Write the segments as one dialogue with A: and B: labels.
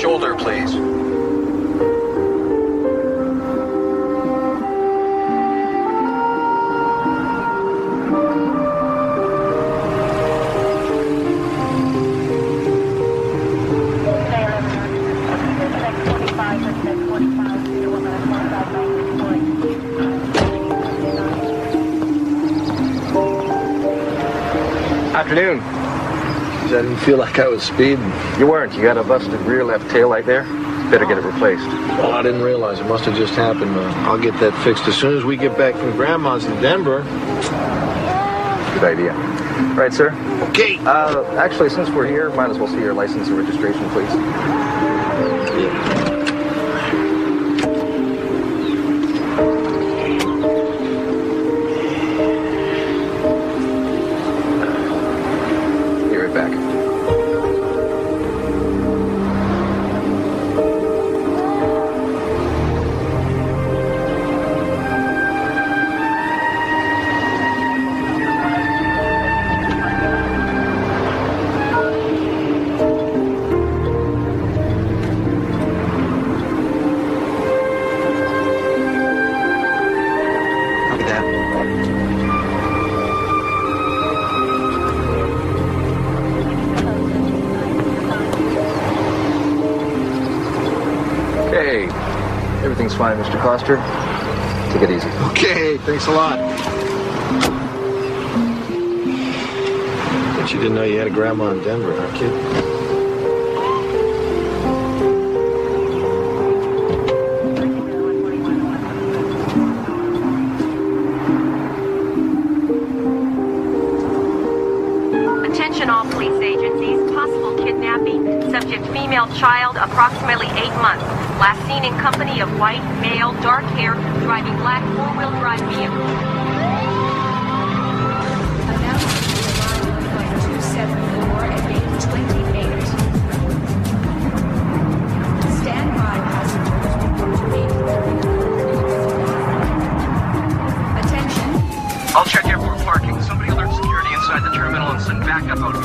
A: shoulder, please.
B: Afternoon.
C: I didn't feel like I was speeding.
B: You weren't. You got a busted rear left tail light there. Better get it replaced.
C: Well, I didn't realize. It must have just happened. I'll get that fixed as soon as we get back from Grandma's in Denver.
B: Good idea. Right, sir?
C: Okay.
B: Actually, since we're here, might as well see your license and registration, please.
C: Yeah.
B: Back.
C: Look at that.
B: Okay, everything's fine, Mr. Coster. Take it easy.
C: Okay, thanks a lot. Bet you didn't know you had a grandma in Denver, huh, kid?
D: Attention all police agencies, possible kidnapping, subject female child, approximately 8 months. Last seen in company of white, male, dark hair, driving black four-wheel drive vehicle.
E: Announcement flight 274 at 8:28. Stand by, passengers. Report to 8:30. Attention.
A: I'll check airport parking. Somebody alert security inside the terminal and send backup out here.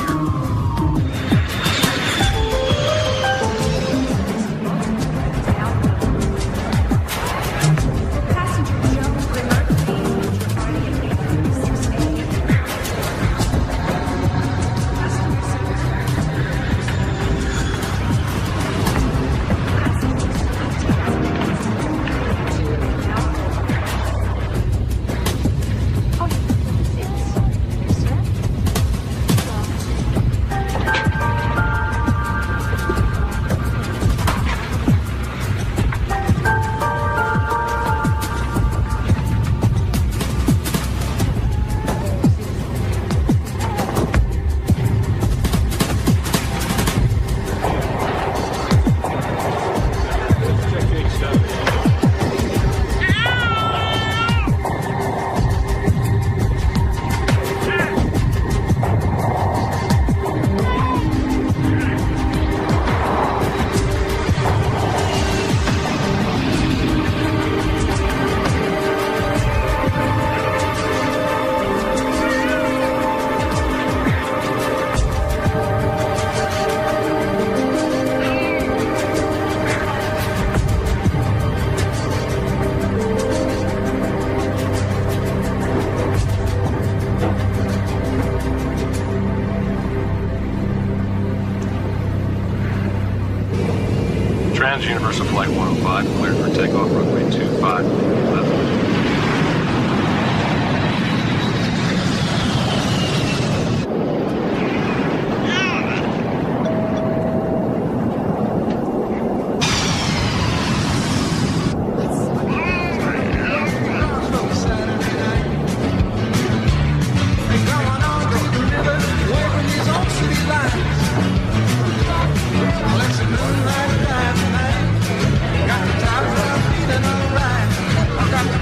A: Trans-Universal Flight 105, cleared for takeoff, runway 25, left.
F: Got the top of feeling alright. I got the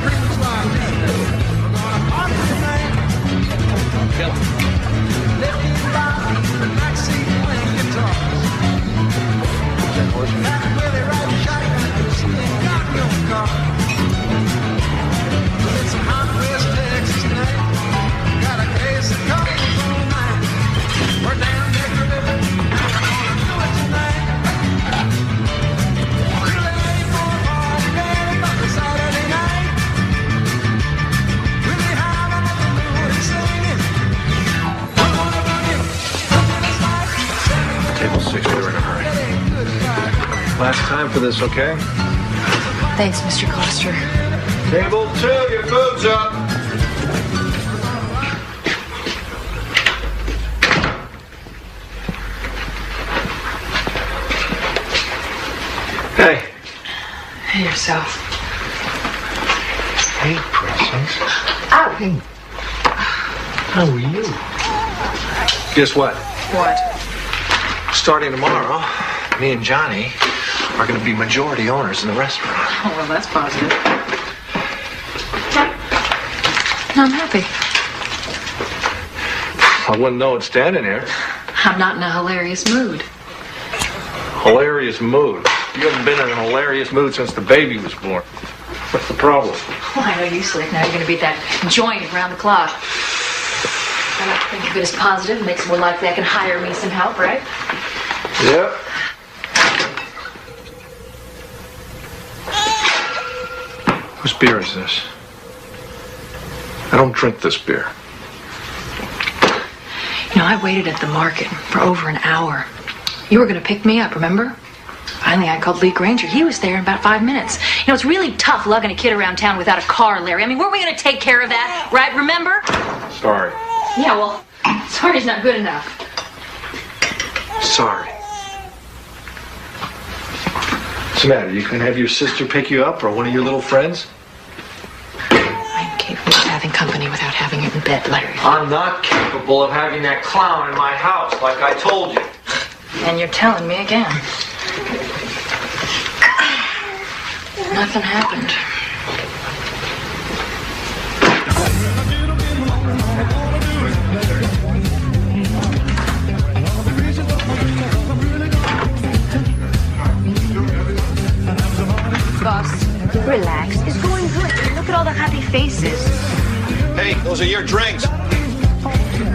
C: Last time for this, okay?
F: Thanks, Mr. Coster.
C: Table 2, your food's up. Hey.
F: Hey, yourself.
C: Hey, princess.
F: Ow.
C: Hey. How are you? Guess what?
F: What?
C: Starting tomorrow, me and Johnny are going to be majority owners in the restaurant.
F: Oh, well, that's positive. I'm happy.
C: I wouldn't know it standing here.
F: I'm not in a hilarious mood.
C: Hilarious mood. You haven't been in a hilarious mood since the baby was born. What's the problem?
F: Well, I know you, Slick. Now you're going to be at that joint around the clock. I like to think of it as positive. It makes it more likely I can hire me some help, right?
C: Yep. Whose beer is this? I don't drink this beer.
F: You know, I waited at the market for over an hour. You were going to pick me up, remember? Finally, I called Lee Granger. He was there in about 5 minutes. You know, it's really tough lugging a kid around town without a car, Larry. I mean, weren't we going to take care of that, right? Remember?
C: Sorry.
F: Yeah, well, sorry's not good enough.
C: Sorry. What's the matter? You can have your sister pick you up or one of your little friends?
F: I'm capable of having company without having it in bed, Larry.
C: I'm not capable of having that clown in my house, like I told you.
F: And you're telling me again. Nothing happened.
E: Boss, relax. It's going good. Look at all the happy faces.
C: Hey, those are your drinks.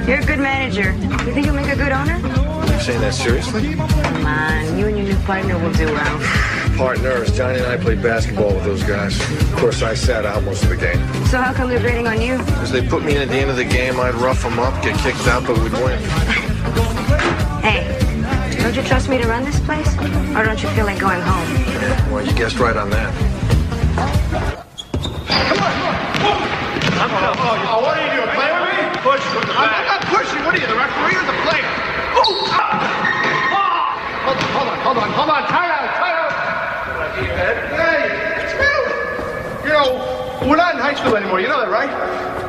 E: You're a good manager. You think you'll make a good owner?
C: You're saying that seriously?
E: Come on, you and your new partner will do well.
C: Partners, Johnny and I played basketball with those guys. Of course, I sat out most of the game.
E: So how come they're grading on you?
C: Because they put me in at the end of the game, I'd rough them up, get kicked out, but we'd win.
E: Hey, don't you trust me to run this place? Or don't you feel like going home?
C: Yeah, well, you guessed right on that.
G: Oh, what are you doing? Play with me? Push from the back. I'm not pushing. What are you, the referee or the player? Hold on. Time out. Hey, you know, we're not in high school anymore. You know that, right?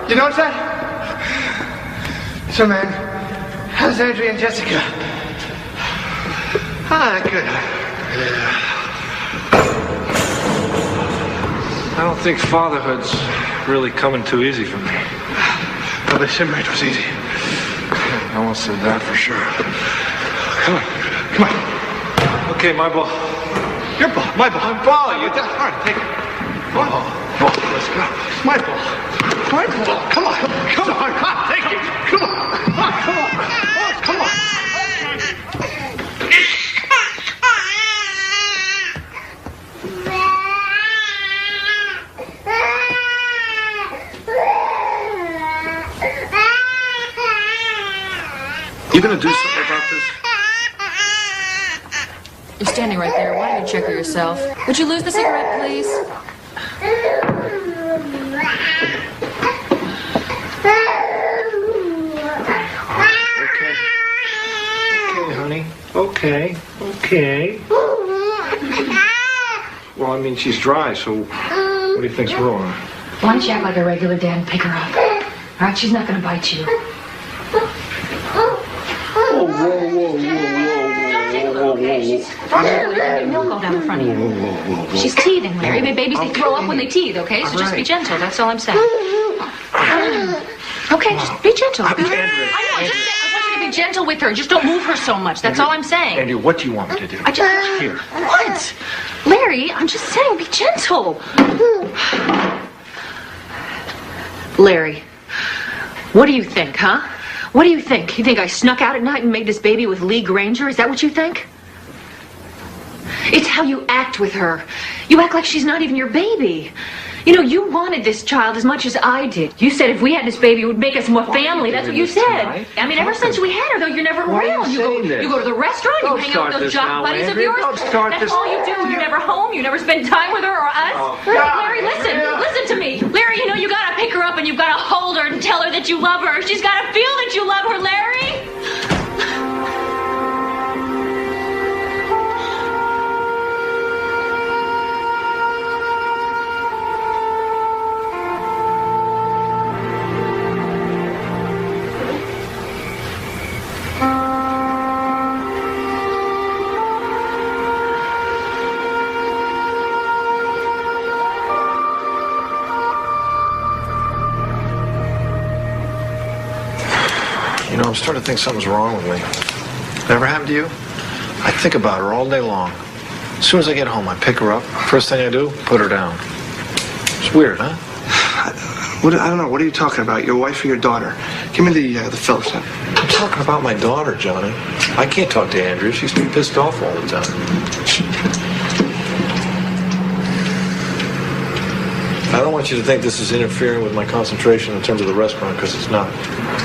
G: You notice that? So, man, how's Andrea and Jessica? Good.
C: Yeah. I don't think fatherhood's really coming too easy for me.
G: Well, they said marriage was easy.
C: No one said that for sure.
G: Come on.
C: Okay, my ball.
G: Your ball. My ball.
C: My ball, you...
G: All right, take it.
C: Ball. Let's go.
G: My ball. Come on. Take it. Come on.
C: You gonna do something about this?
F: You're standing right there. Why don't you check her yourself? Would you lose the cigarette, please?
C: Okay, honey. Okay. Well, I mean, she's dry, so what do you think's wrong?
F: Why don't you act like a regular dad and pick her up? All right, she's not going to bite you. Milk all down the front of you. She's teething, Larry. Babies, they throw up when they teeth, okay? So just be gentle. That's all I'm saying. Okay, just be gentle. I want you to be gentle with her. Just don't move her so much. That's all I'm saying.
C: Andrew, what do you want me to do? Here.
F: What? Larry, I'm just saying, be gentle. Larry, what do you think, huh? What do you think? You think I snuck out at night and made this baby with Lee Granger? Is that what you think? It's how you act with her. You act like she's not even your baby. You know, you wanted this child as much as I did. You said if we had this baby, it would make us more family. That's what you said.
C: Tonight?
F: I mean, ever since we had her, though, you're never around. You go to the restaurant, you hang out with those jock buddies of yours. That's all you do. You're never home. You never spend time with her or us. Larry, listen to me. Larry, you know, you gotta pick her up and you've gotta hold her and tell her that you love her. She's gotta feel that you love her, Larry.
B: You know, I'm starting to think something's wrong with me. Never happened to you? I think about her all day long. As soon as I get home, I pick her up. First thing I do, put her down. It's weird, huh?
G: I don't know. What are you talking about? Your wife or your daughter? Give me the Phillips then.
B: I'm talking about my daughter, Johnny. I can't talk to Andrea. She's too pissed off all the time. I don't want you to think this is interfering with my concentration in terms of the restaurant, because it's not.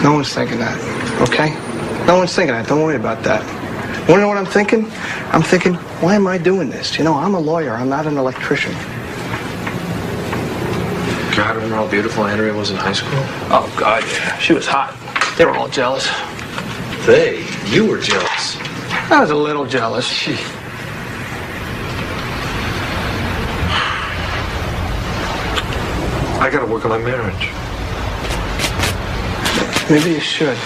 G: No one's thinking that, okay? No one's thinking that. Don't worry about that. Want to know what I'm thinking? I'm thinking, why am I doing this? You know, I'm a lawyer. I'm not an electrician.
B: God, remember how beautiful Andrea was in high school?
G: Oh, God, yeah. She was hot. They were all jealous.
B: You were jealous.
G: I was a little jealous.
B: I gotta work on my marriage.
G: Maybe you should.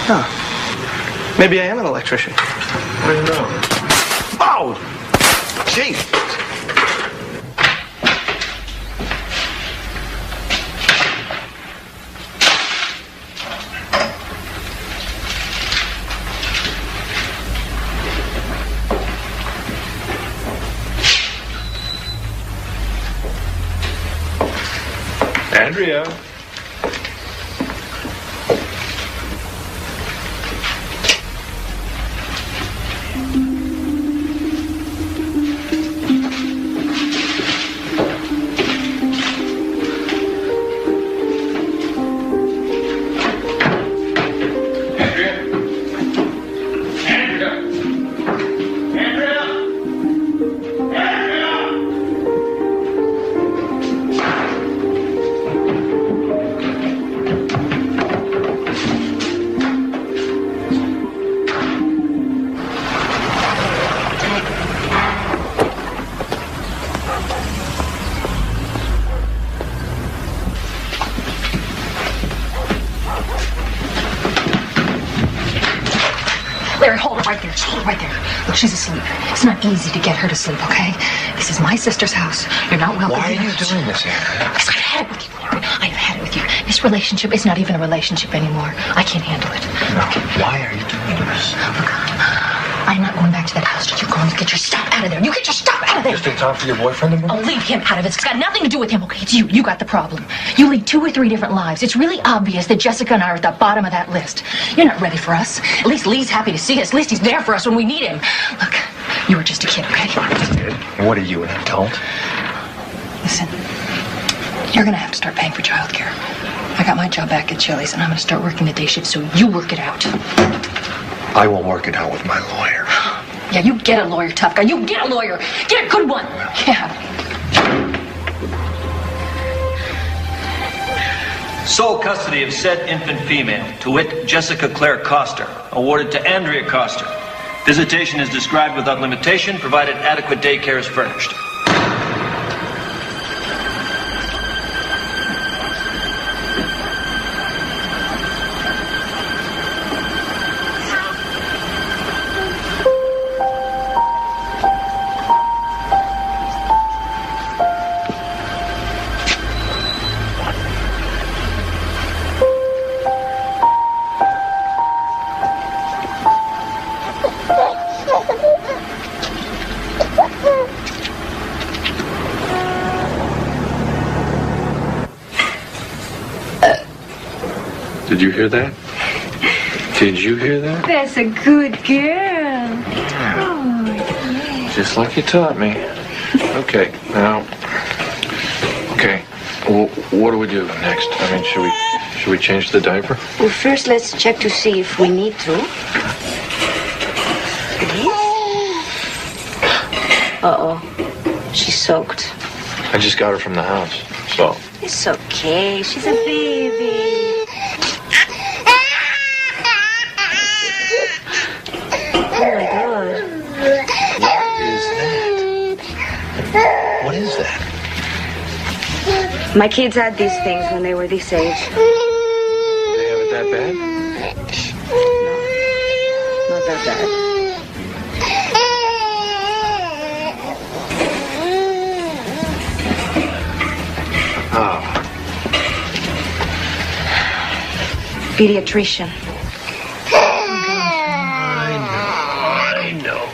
G: Huh. Maybe I am an electrician.
B: I don't know.
G: Oh! Gee!
C: Andrea.
F: Larry, hold it right there. Just hold it right there. Look, she's asleep. It's not easy to get her to sleep, okay? This is my sister's house. You're not welcome.
B: Why are you doing this, Andrea?
F: Because I've had it with you, Larry. I've had it with you. This relationship is not even a relationship anymore. I can't handle it.
B: No. Why are you doing this?
F: Look, I'm not going back to that house. You're going to get your stuff out of there. You get your stuff out of there.
B: Just in time for your boyfriend to move?
F: Oh, leave him out of it. It's got nothing to do with him, okay? It's you. You got the problem. You lead 2 or 3 different lives. It's really obvious that Jessica and I are at the bottom of that list. You're not ready for us. At least Lee's happy to see us. At least he's there for us when we need him. Look, you were just a kid, okay?
B: What are you, an adult?
F: Listen, you're gonna have to start paying for childcare. I got my job back at Chili's, and I'm gonna start working the day shift, so you work it out.
B: I will work it out with my lawyer.
F: Yeah, you get a lawyer, tough guy. You get a lawyer. Get a good one. Yeah.
H: Sole custody of said infant female, to wit, Jessica Claire Coster, awarded to Andrea Coster. Visitation is described without limitation, provided adequate daycare is furnished.
C: Did you hear that? Did you hear that?
E: That's a good girl. Oh, yeah.
C: Just like you taught me. Okay, now. Okay, What do we do next? I mean, should we change the diaper?
E: Well, first let's check to see if we need to. Uh-oh. She's soaked.
C: I just got her from the house, so.
E: It's okay. She's a baby. Oh, my God.
C: What is that?
E: My kids had these things when they were this age.
C: They have it that bad?
E: No, not that bad.
C: Oh.
E: Pediatrician.
C: I know.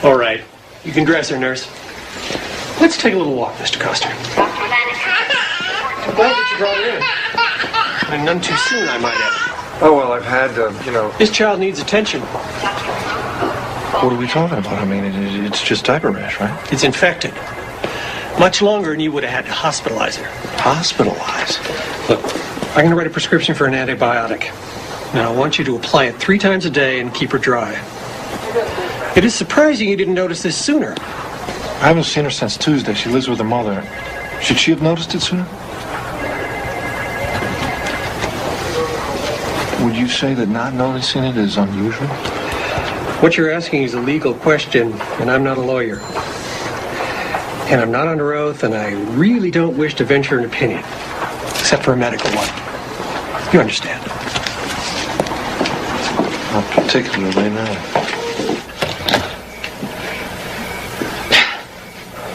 I: All right. You can dress her, nurse. Let's take a little walk, Mr. Coster. I'm glad that you brought her in. And none too soon, I might add.
C: Oh, well, I've had,
I: This child needs attention.
C: What are we talking about? I mean, it's just diaper rash, right?
I: It's infected. Much longer, and you would have had to hospitalize her.
C: Hospitalized?
I: Look, I'm going to write a prescription for an antibiotic. Now, I want you to apply it 3 times a day and keep her dry. It is surprising you didn't notice this sooner.
C: I haven't seen her since Tuesday. She lives with her mother. Should she have noticed it sooner? Would you say that not noticing it is unusual?
I: What you're asking is a legal question, and I'm not a lawyer. And I'm not under oath, and I really don't wish to venture an opinion, except for a medical one. You understand?
C: Not particularly, no.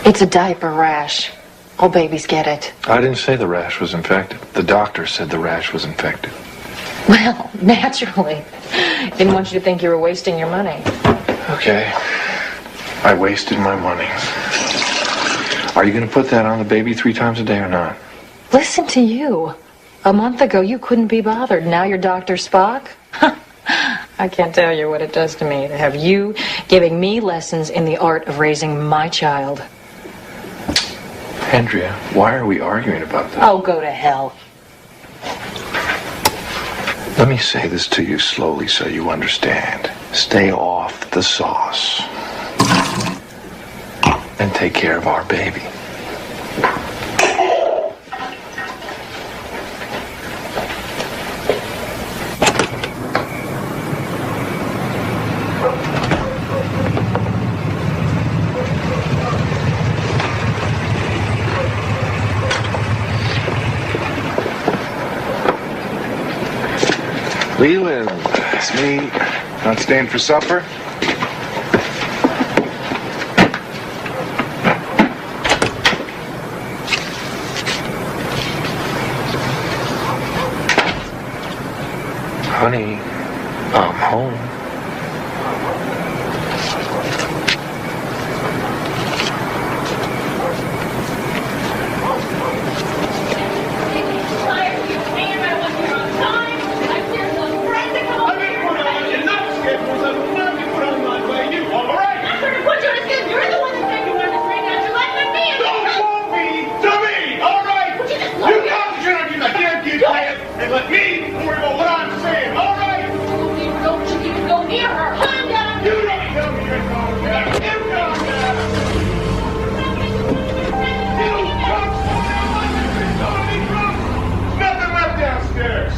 F: It's a diaper rash. All babies get it.
C: I didn't say the rash was infected. The doctor said the rash was infected.
F: Well, naturally. Didn't want you to think you were wasting your money.
C: Okay. I wasted my money. Are you going to put that on the baby 3 times a day or not?
F: Listen to you. A month ago, you couldn't be bothered. Now you're Dr. Spock? I can't tell you what it does to me to have you giving me lessons in the art of raising my child.
C: Andrea, why are we arguing about that?
F: Oh, go to hell.
C: Let me say this to you slowly so you understand. Stay off the sauce. And take care of our baby.
J: Leland, it's me. Not staying for supper?
C: Honey, I'm home.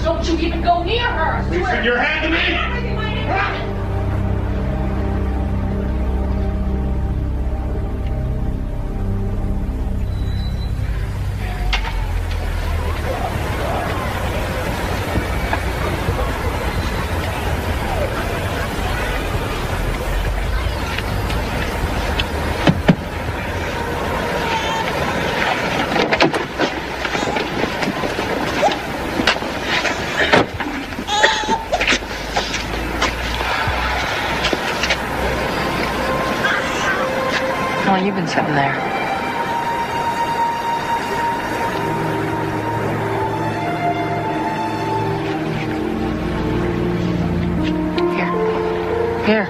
K: Don't you even go near her!
J: You send your hand to me!
F: How long you been sitting there? Here.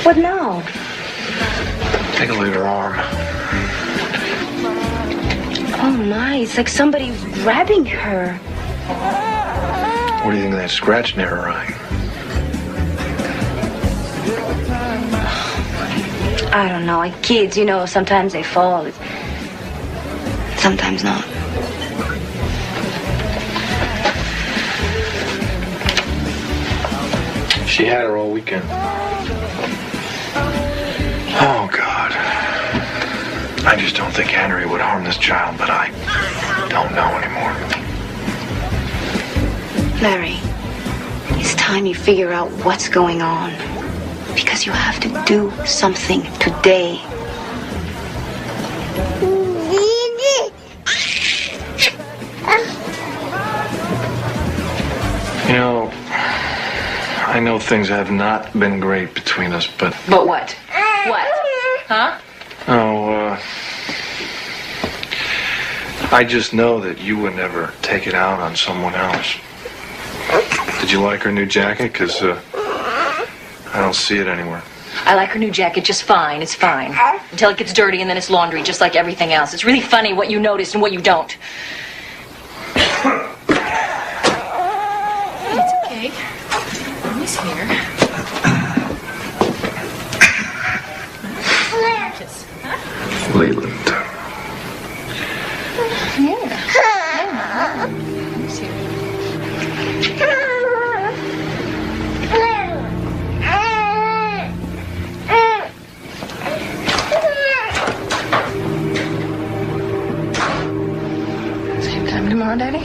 E: What now?
B: Take a look at her arm.
E: Oh my, it's like somebody grabbing her.
B: What do you think of that scratch near her eye?
E: I don't know, like kids, you know, sometimes they fall. Sometimes not.
B: She had her all weekend. Oh, God. I just don't think Henry would harm this child, but I don't know anymore.
E: Larry, it's time you figure out what's going on. Because you have to do something today.
B: You know, I know things have not been great between us, but...
F: But what? What? Huh?
B: Oh, I just know that you would never take it out on someone else. Did you like her new jacket? Because, I don't see it anywhere.
F: I like her new jacket just fine. It's fine. Until it gets dirty and then it's laundry, just like everything else. It's really funny what you notice and what you don't. It's okay. Mommy's here.
B: Leland.
F: Yeah. Mommy's here. Tomorrow, Daddy?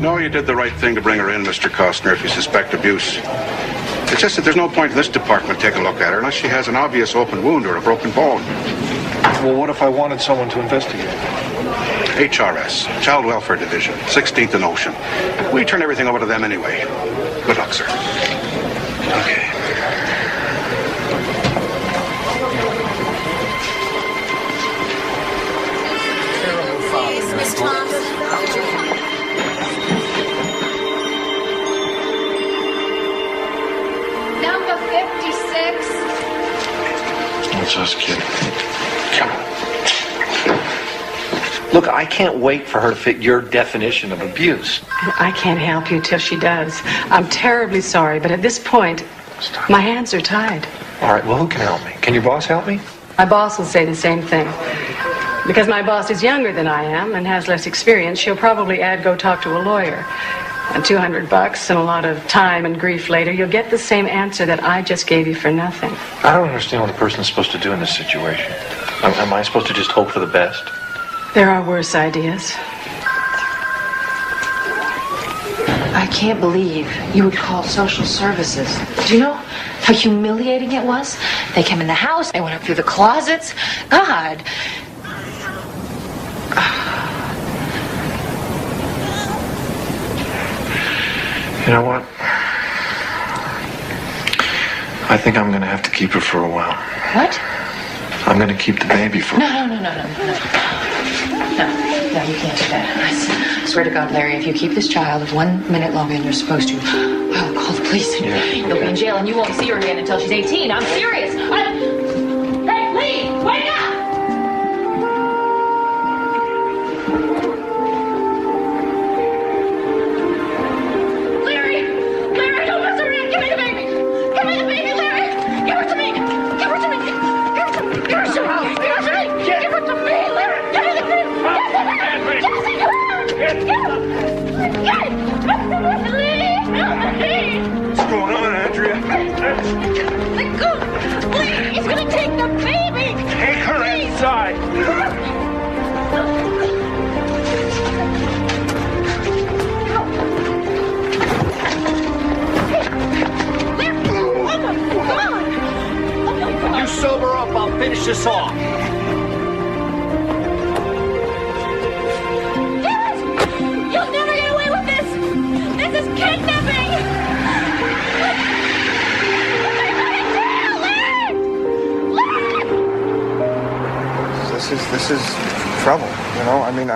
L: No, you did the right thing to bring her in, Mr. Costner, if you suspect abuse. It's just that there's no point in this department taking a look at her unless she has an obvious open wound or a broken bone.
B: Well, what if I wanted someone to investigate?
L: HRS, Child Welfare Division, 16th and Ocean. We turn everything over to them anyway. Good luck, sir.
B: Okay.
K: Miss Thompson. Number 56.
B: What's us, kid? Come on. Look, I can't wait for her to fit your definition of abuse.
M: I can't help you till she does. I'm terribly sorry, but at this point, my hands are tied.
B: All right, well, who can help me? Can your boss help me?
M: My boss will say the same thing. Because my boss is younger than I am and has less experience, she'll probably add go talk to a lawyer. And $200 and a lot of time and grief later, you'll get the same answer that I just gave you for nothing.
B: I don't understand what a person is supposed to do in this situation. Am I supposed to just hope for the best?
M: There are worse ideas.
F: I can't believe you would call social services. Do you know how humiliating it was? They came in the house, they went up through the closets. God.
B: You know what? I think I'm going to have to keep her for a while.
F: What?
B: I'm going to keep the baby for...
F: No, you can't do that. I swear to God, Larry, if you keep this child 1 minute longer than you're supposed to, I'll call the police.
B: Yeah.
F: You'll be in jail and you won't see her again until she's 18. I'm serious. Hey, Lee, wake up! Larry, don't mess around. Give me the baby. Give me the baby, Larry. Give her to me. Give her to me. Give her to me. Give her to me. Give her to me, Larry. Give me the baby. Jesse, come on.
J: What's going on, Andrea?
K: Let go. Please, he's gonna take the baby.
J: Take her inside.
K: When
H: you sober up, I'll finish this off.
K: You'll never get away with this! This is kidnapping!
G: This is trouble, you know? I mean,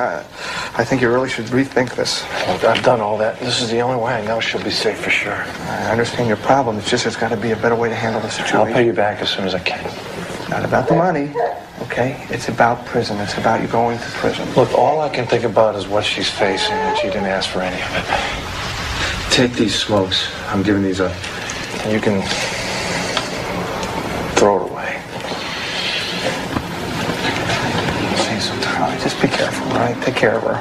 G: I think you really should rethink this.
B: Look, I've done all that. This is the only way I know she'll be safe for sure.
G: I understand your problem. It's just there's got to be a better way to handle the situation.
B: I'll pay you back as soon as I can.
G: Not about the money, okay? It's about prison. It's about you going to prison.
B: Look, all I can think about is what she's facing, and she didn't ask for any of it. Take these smokes. I'm giving these up. And you can throw it away.
G: See you sometime. All right, just be careful, all right? Take care of her.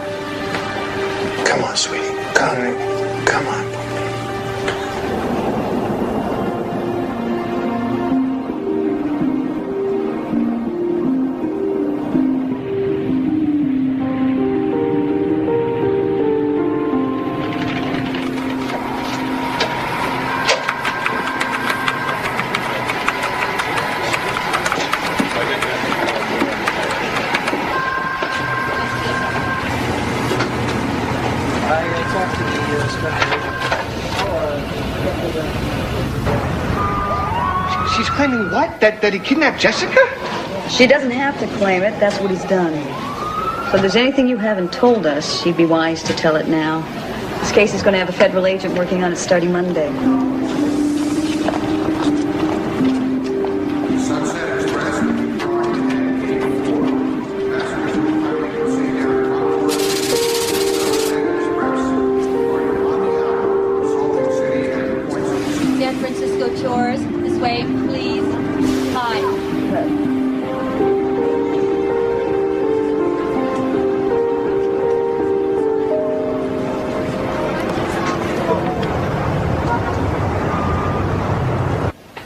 B: Come on, sweetie. Come on. Come on.
G: She's claiming what? That he kidnapped Jessica?
N: She doesn't have to claim it. That's what he's done. So if there's anything you haven't told us, she'd be wise to tell it now. This case is going to have a federal agent working on it starting Monday.
K: San Francisco Chores, this way, please. Hi.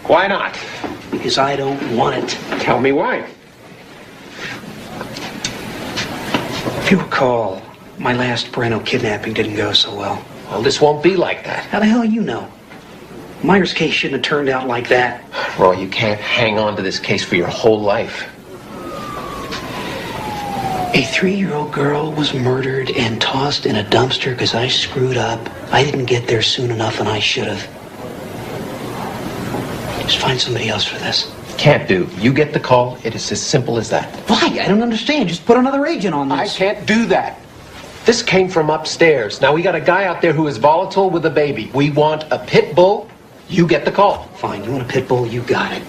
I: Why not?
O: Because I don't want it.
I: Tell me why.
O: If you recall, my last Breno kidnapping didn't go so well.
I: Well, this won't be like that.
O: How the hell you know? Myers' case shouldn't have turned out like that.
I: Roy, you can't hang on to this case for your whole life.
O: A 3-year-old girl was murdered and tossed in a dumpster because I screwed up. I didn't get there soon enough, and I should have. Just find somebody else for this.
I: Can't do. You get the call. It is as simple as that.
O: Why? I don't understand. Just put another agent on this.
I: I can't do that. This came from upstairs. Now, we got a guy out there who is volatile with a baby. We want a pit bull. You get the call.
O: Fine. You want a pit bull? You got it.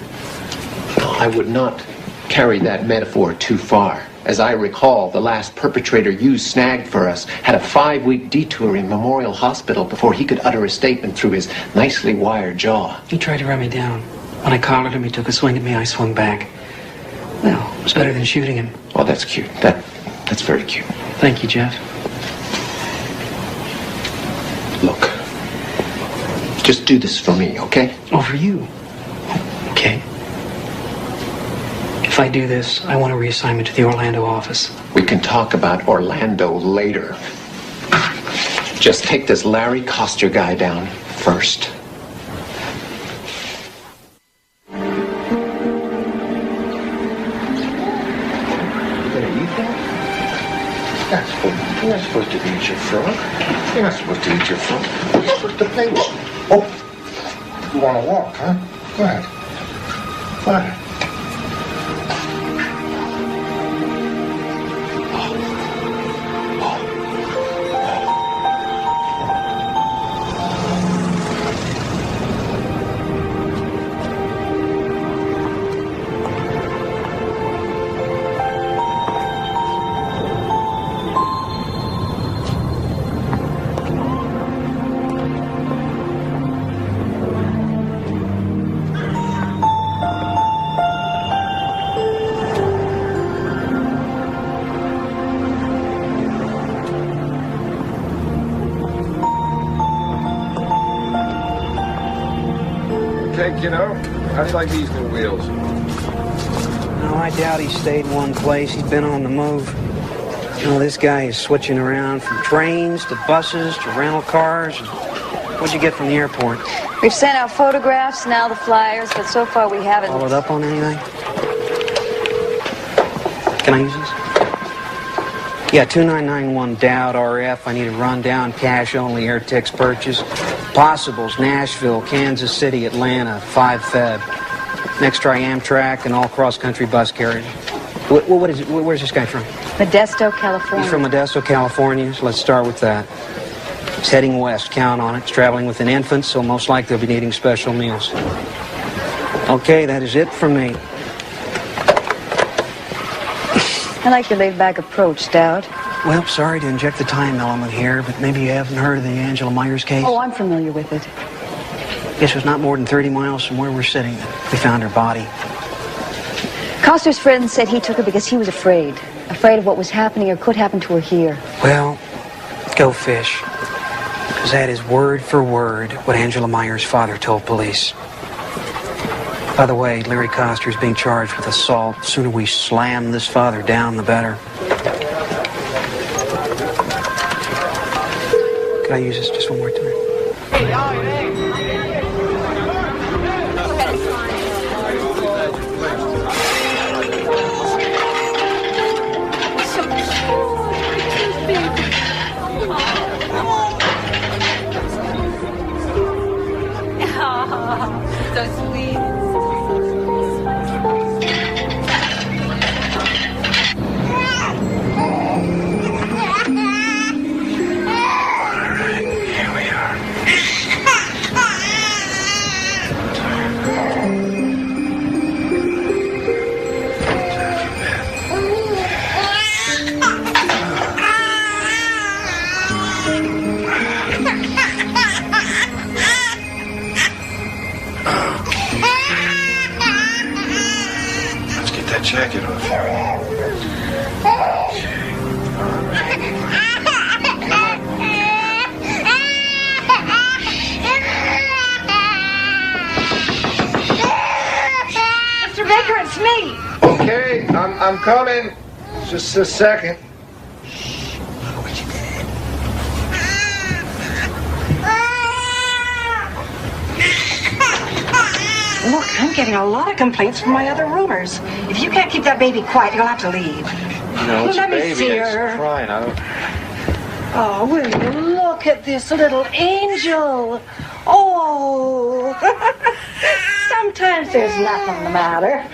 I: No, I would not carry that metaphor too far. As I recall, the last perpetrator you snagged for us had a 5-week detour in Memorial Hospital before he could utter a statement through his nicely wired jaw.
O: He tried to run me down. When I collared him, he took a swing at me. I swung back. Well, it was better than shooting him.
I: Well, that's cute. That's very cute.
O: Thank you, Jeff.
I: Look, just do this for me, okay?
O: Oh, for you? Okay. If I do this, I want a reassignment to the Orlando office.
I: We can talk about Orlando later. Just take this Larry Coster guy down first.
B: You're not supposed to eat your frog. You're not supposed to eat your frog. You're supposed to play with it. Oh, you want to walk, huh? Go ahead. Go ahead.
C: You know, how do you like these new wheels?
O: No, I doubt he stayed in one place. He's been on the move. You know, this guy is switching around from trains to buses to rental cars. What'd you get from the airport?
N: We've sent out photographs, now the flyers, but so far we haven't...
O: Followed up on anything? Can I use this? Yeah, 2991 Dowd RF. I need a rundown, cash-only air ticks purchase. Possibles, Nashville, Kansas City, Atlanta, 5 Feb. Next try Amtrak and all cross-country bus carriage. What is it? Where's this guy from?
N: Modesto, California.
O: He's from Modesto, California, so let's start with that. He's heading west, count on it. He's traveling with an infant, so most likely they'll be needing special meals. Okay, that is it from me.
N: I like your laid-back approach, Dowd.
O: Well, sorry to inject the time element here, but maybe you haven't heard of the Angela Myers case?
N: Oh, I'm familiar with it.
O: This was not more than 30 miles from where we're sitting that we found her body.
N: Coster's friend said he took her because he was afraid of what was happening or could happen to her here.
O: Well, go fish. Because that is word for word what Angela Myers' father told police. By the way, Larry Coster is being charged with assault. The sooner we slam this father down, the better. Can I use this just one more time?
K: So sweet.
B: Jacket off here.
K: Mr. Baker, it's me.
J: Okay, I'm coming. Just a second.
P: Look, I'm getting a lot of complaints from my other roomers. If you can't keep that baby quiet, you'll have to leave.
C: No, it's
P: Let
C: a
P: me
C: baby.
P: see
C: It's
P: her.
C: crying. I don't...
P: Oh, will you look at this little angel? Oh. Sometimes there's nothing the matter.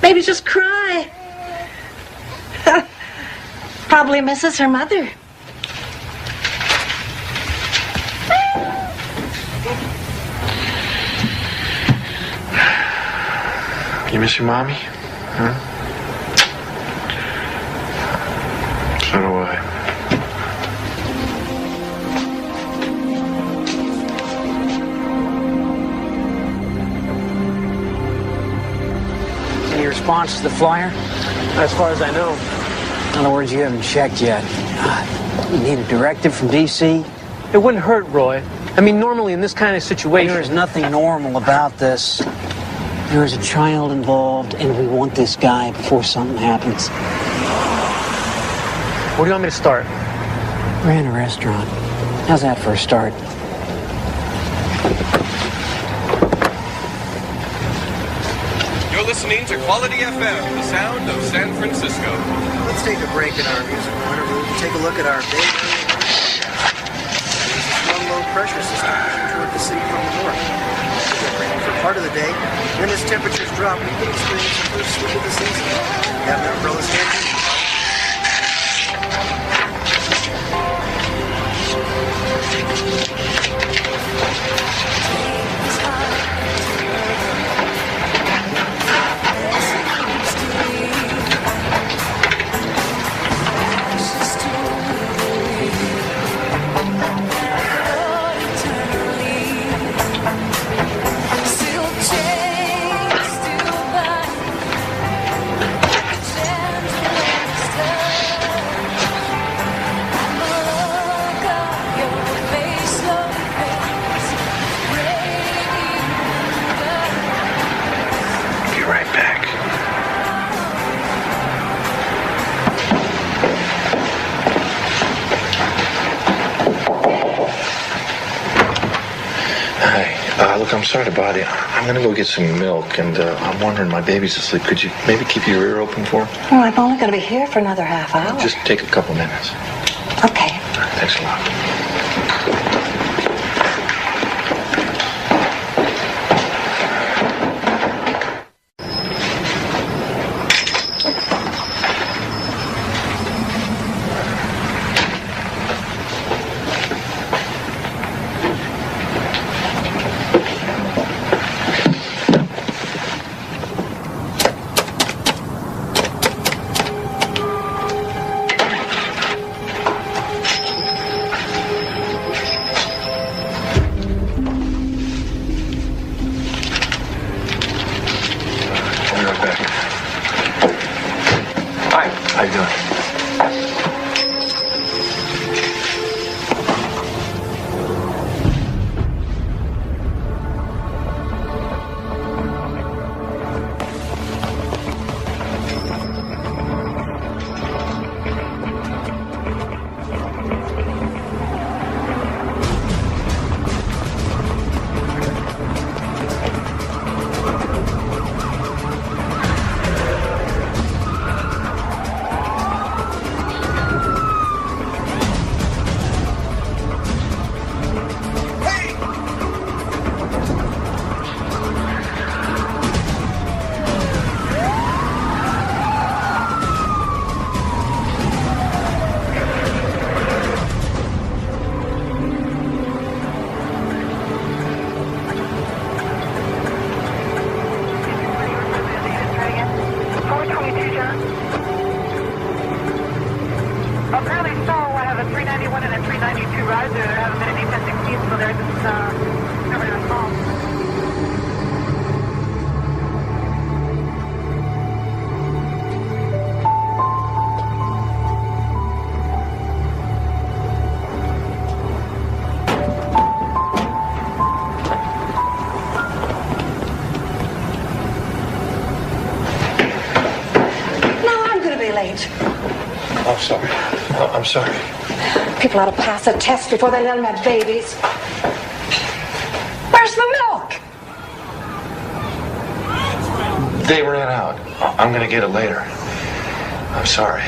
P: Maybe just cry. Probably misses her mother.
C: You miss your mommy? Huh? So do I.
O: Any response to the flyer?
I: As far as I know.
O: In other words, you haven't checked yet. You need a directive from D.C.?
I: It wouldn't hurt, Roy. I mean, normally in this kind of situation...
O: There is nothing normal about this. There is a child involved, and we want this guy before something happens.
I: Where do you want me to start?
O: We're in a restaurant. How's that for a start?
Q: You're listening to Quality FM, the sound of San Francisco.
R: Let's take a break in our musical interlude and take a look at our big strong low pressure system toward the city from the north. For part of the day, when as temperatures drop, we can experience the first sweep of the season. Have an umbrella standing.
C: Look, I'm sorry to bother you. I'm gonna go get some milk, and I'm wondering, my baby's asleep. Could you maybe keep your ear open for her?
P: Well, I'm only going to be here for another half hour.
C: Just take a couple minutes.
P: Okay.
C: All right, thanks a lot. sorry. No, I'm sorry.
P: People ought to pass a test before they let them have babies. Where's the milk?
C: They ran out. I'm gonna get it later. I'm sorry.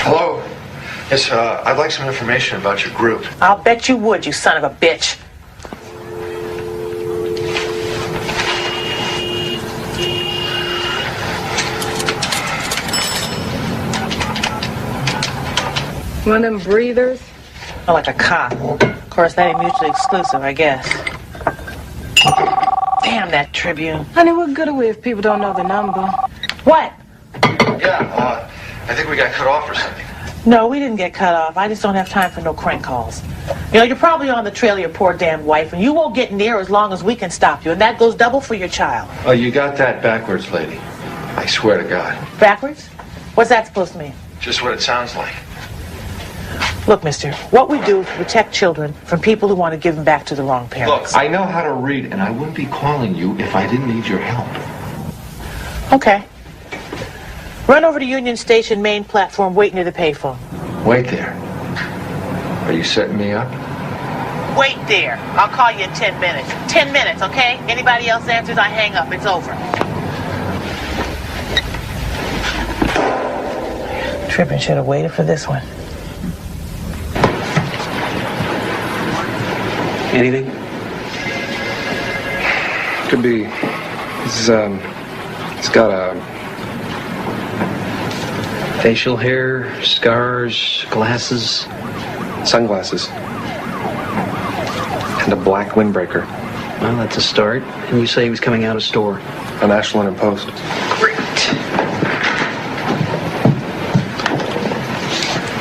C: Hello. Yes, I'd like some information about your group.
S: I'll bet you would, you son of a bitch.
M: One of them breathers?
S: Oh, like a cop. Of course, that ain't mutually exclusive, I guess. Damn that Tribune.
M: Honey, what good are we if people don't know the number?
S: What?
C: Yeah, I think we got cut off or something.
S: No, we didn't get cut off. I just don't have time for no crank calls. You know, you're probably on the trail of your poor damn wife, and you won't get near as long as we can stop you, and that goes double for your child.
C: Oh, you got that backwards, lady. I swear to God.
S: Backwards? What's that supposed to mean?
C: Just what it sounds like.
S: Look, mister, what we do is protect children from people who want to give them back to the wrong parents.
C: Look, I know how to read, and I wouldn't be calling you if I didn't need your help.
S: Okay. Run over to Union Station main platform, wait near the payphone.
C: Wait there. Are you setting me up?
S: Wait there. I'll call you in 10 minutes. 10 minutes, okay? Anybody else answers, I hang up. It's over. Trippin' should have waited for this one.
I: Anything?
T: Could be. It's got a
I: Facial hair, scars, glasses.
T: sunglasses and a black windbreaker.
I: Well, that's a start. And you say he was coming out of store?
T: An Ashland and Post.
I: Great.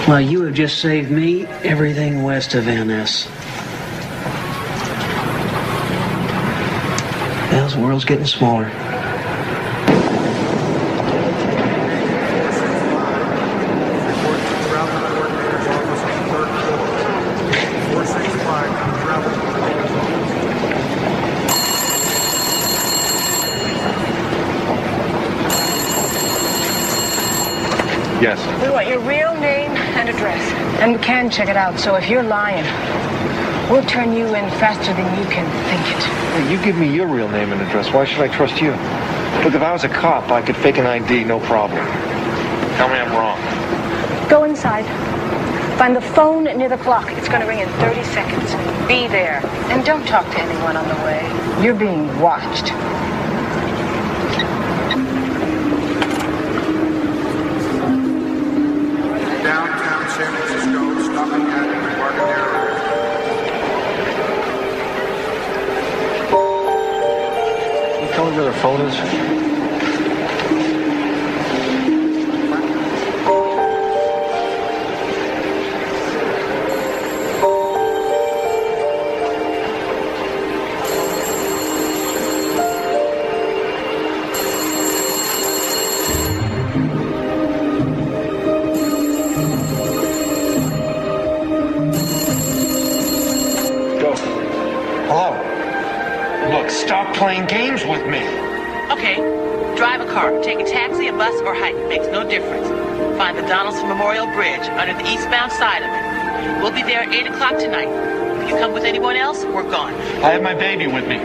I: Well, you have just saved me everything west of NS. Well, the world's getting smaller.
T: Yes.
P: We want your real name and address. And we can check it out, so if you're lying, we'll turn you in faster than you can think it.
T: Hey, you give me your real name and address. Why should I trust you? Look, if I was a cop, I could fake an ID, no problem. Tell me I'm wrong.
P: Go inside. Find the phone near the clock. It's going to ring in 30 seconds. Be there. And don't talk to anyone on the way. You're being watched.
L: Downtown San Francisco, stopping at Embarcadero.
T: Can you tell me where their phone is? Stop playing games with me.
S: Okay. Drive a car, take a taxi, a bus, or hike. Makes no difference. Find the Donaldson Memorial Bridge under the eastbound side of it. We'll be there at 8 o'clock tonight. If you come with anyone else, we're gone.
T: I have my baby with me.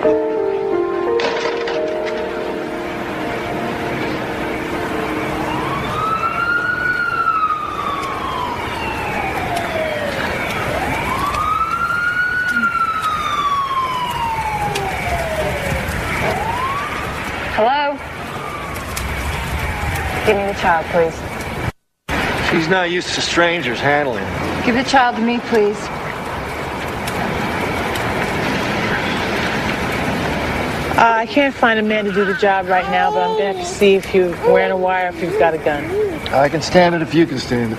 P: Hello? Give me the child, please.
T: She's not used to strangers handling.
P: Give the child to me, please.
S: I can't find a man to do the job right now, but I'm going to have to see if you're wearing a wire, if you've got a gun.
T: I can stand it if you can stand it.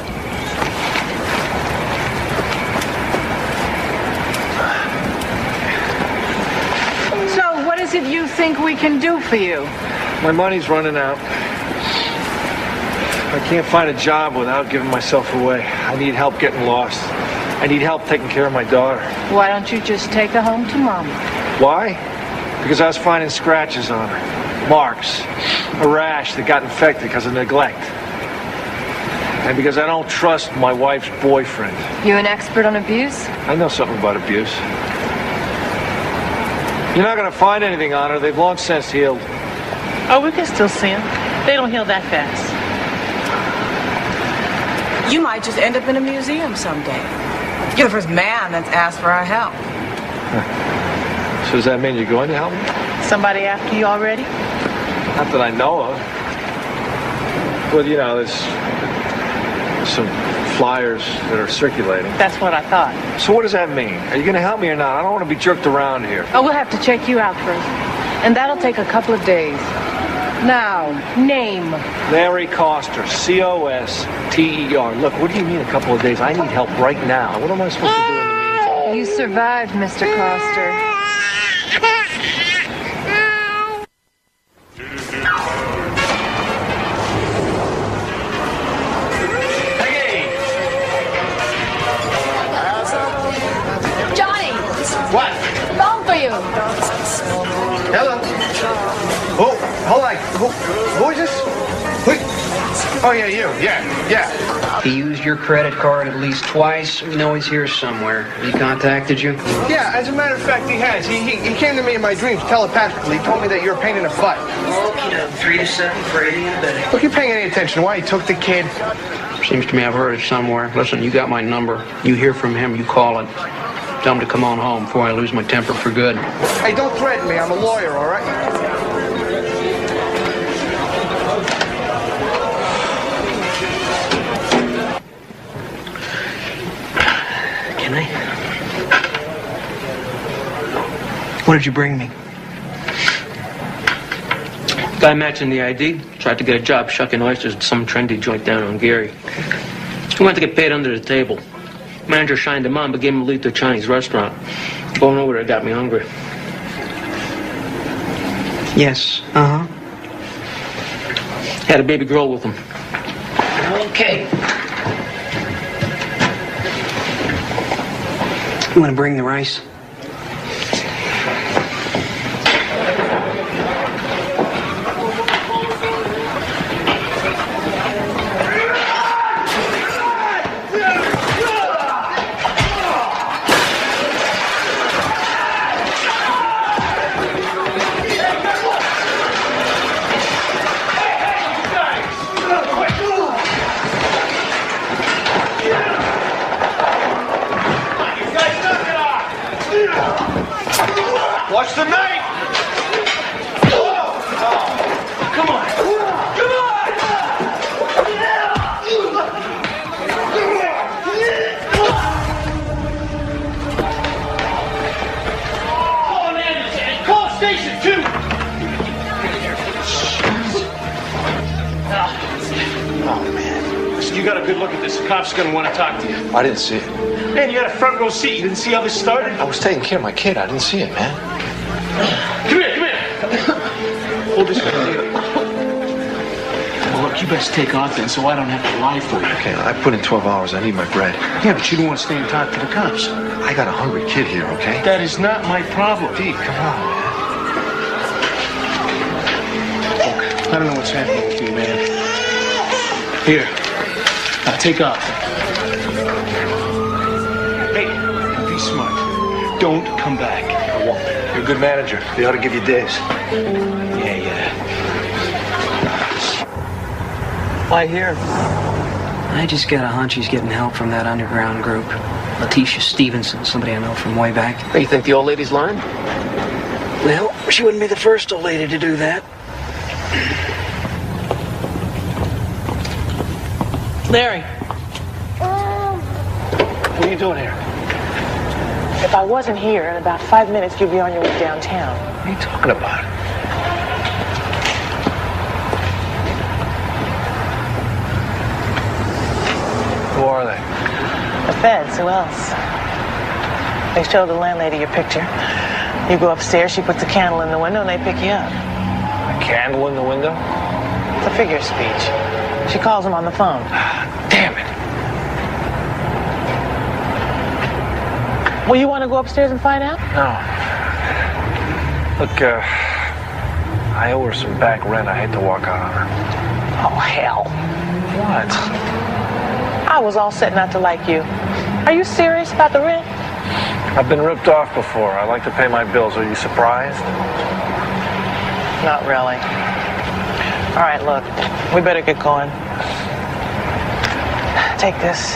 M: So, what is it you think we can do for you?
T: My money's running out. I can't find a job without giving myself away. I need help getting lost. I need help taking care of my daughter.
P: Why don't you just take her home to Mama?
T: Why? Because I was finding scratches on her. Marks. A rash that got infected because of neglect. And because I don't trust my wife's boyfriend.
P: You an expert on abuse?
T: I know something about abuse. You're not going to find anything on her. They've long since healed.
S: Oh, we can still see them. They don't heal that fast.
U: You might just end up in a museum someday. You're the first man that's asked for our help.
T: So does that mean you're going to help me?
S: Somebody after you already?
T: Not that I know of. Well, you know, there's some flyers that are circulating.
S: That's what I thought.
T: So what does that mean? Are you going to help me or not? I don't want to be jerked around here.
P: Oh, we'll have to check you out first. And that'll take a couple of days. Now, name.
T: Larry Coster, C-O-S-T-E-R. Look, what do you mean a couple of days? I need help right now. What am I supposed to do in the meantime?
P: You survived, Mr. Coster.
K: What? Phone for you.
G: Hello. Oh, hold on. Who is this? Oh, yeah, you. Yeah.
O: He used your credit card at least twice. We know he's here somewhere. He contacted you?
G: Yeah, as a matter of fact, he has. He came to me in my dreams telepathically. He told me that you're a pain in the butt.
O: Okay, 3 to 7 for 80 in a day.
G: Look, you're paying any attention. Why he took the kid?
O: Seems to me I've heard it somewhere. Listen, you got my number. You hear from him, you call it. Tell him to come on home before I lose my temper for good.
G: Hey, don't threaten me. I'm a lawyer, all right?
O: Can I? What did you bring me? Guy matching the ID. Tried to get a job shucking oysters at some trendy joint down on Geary. He wanted to get paid under the table. Manager shined him on, but gave him a lead to a Chinese restaurant. Going over there got me hungry. Yes, Had a baby girl with him. Okay. You want to bring the rice?
T: Watch the knife! Come on! Come on! Call an ambulance and call station 2! Oh, man. Listen, you got a good look at this. The cop's gonna want to talk to you.
B: I didn't see it.
T: Man, you had a front row seat. You didn't see how this started?
B: I was taking care of my kid. I didn't see it, man.
T: Come here. Hold this potato. Well, look, you best take off then so I don't have to lie for you.
B: Okay, I put in 12 hours. I need my bread.
T: Yeah, but you don't want to stay and talk to the cops.
B: I got a hungry kid here, okay?
T: That is not my problem.
B: Deke, come on, man.
T: Look, I don't know what's happening with you, man. Here. Now take off. Hey, be smart. Don't come back.
B: I won't. You're a good manager. They ought to give you days.
T: Yeah.
O: Why here? I just got a hunch he's getting help from that underground group. Letitia Stevenson, somebody I know from way back.
V: Hey, you think the old lady's lying?
O: Well, she wouldn't be the first old lady to do that.
S: Larry.
T: What are you doing here?
S: If I wasn't here, in about 5 minutes, you'd be on your way downtown.
T: What are you talking about?
B: Who are they?
S: The feds, who else? They show the landlady your picture. You go upstairs, she puts a candle in the window, and they pick you up.
T: A candle in the window?
S: It's a figure of speech. She calls them on the phone.
T: Damn it.
S: Well, you want to go upstairs and find out?
T: No. Look, I owe her some back rent. I hate to walk out on her.
S: Oh, hell.
T: What?
S: I was all set not to like you. Are you serious about the rent?
T: I've been ripped off before. I like to pay my bills. Are you surprised?
S: Not really. All right, look, we better get going. Take this.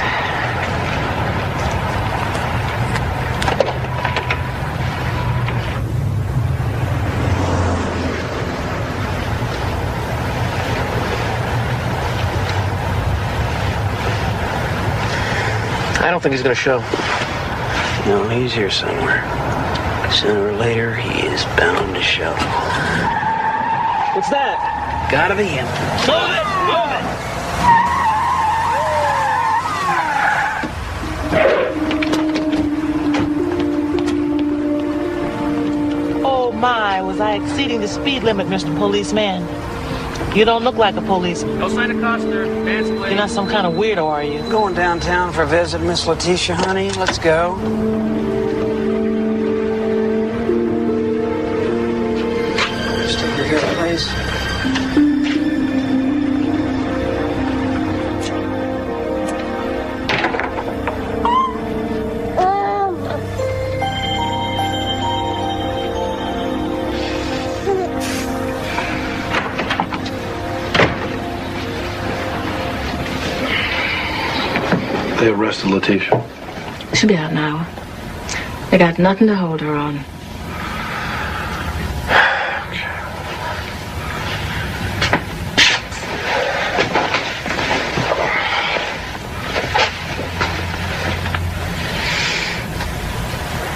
O: I don't think he's going to show. No, he's here somewhere. Sooner or later, he is bound to show. What's that? Gotta be him. Move it!
S: Move it! Oh my, was I exceeding the speed limit, Mr. Policeman? You don't look like a policeman.
O: No sign of Coster. Dance, please.
S: You're not some kind of weirdo, are you?
O: Going downtown for a visit, Miss Letitia, honey. Let's go. Stick her here, please.
B: They arrested Letitia.
F: She'll be out in an hour. They got nothing to hold her on.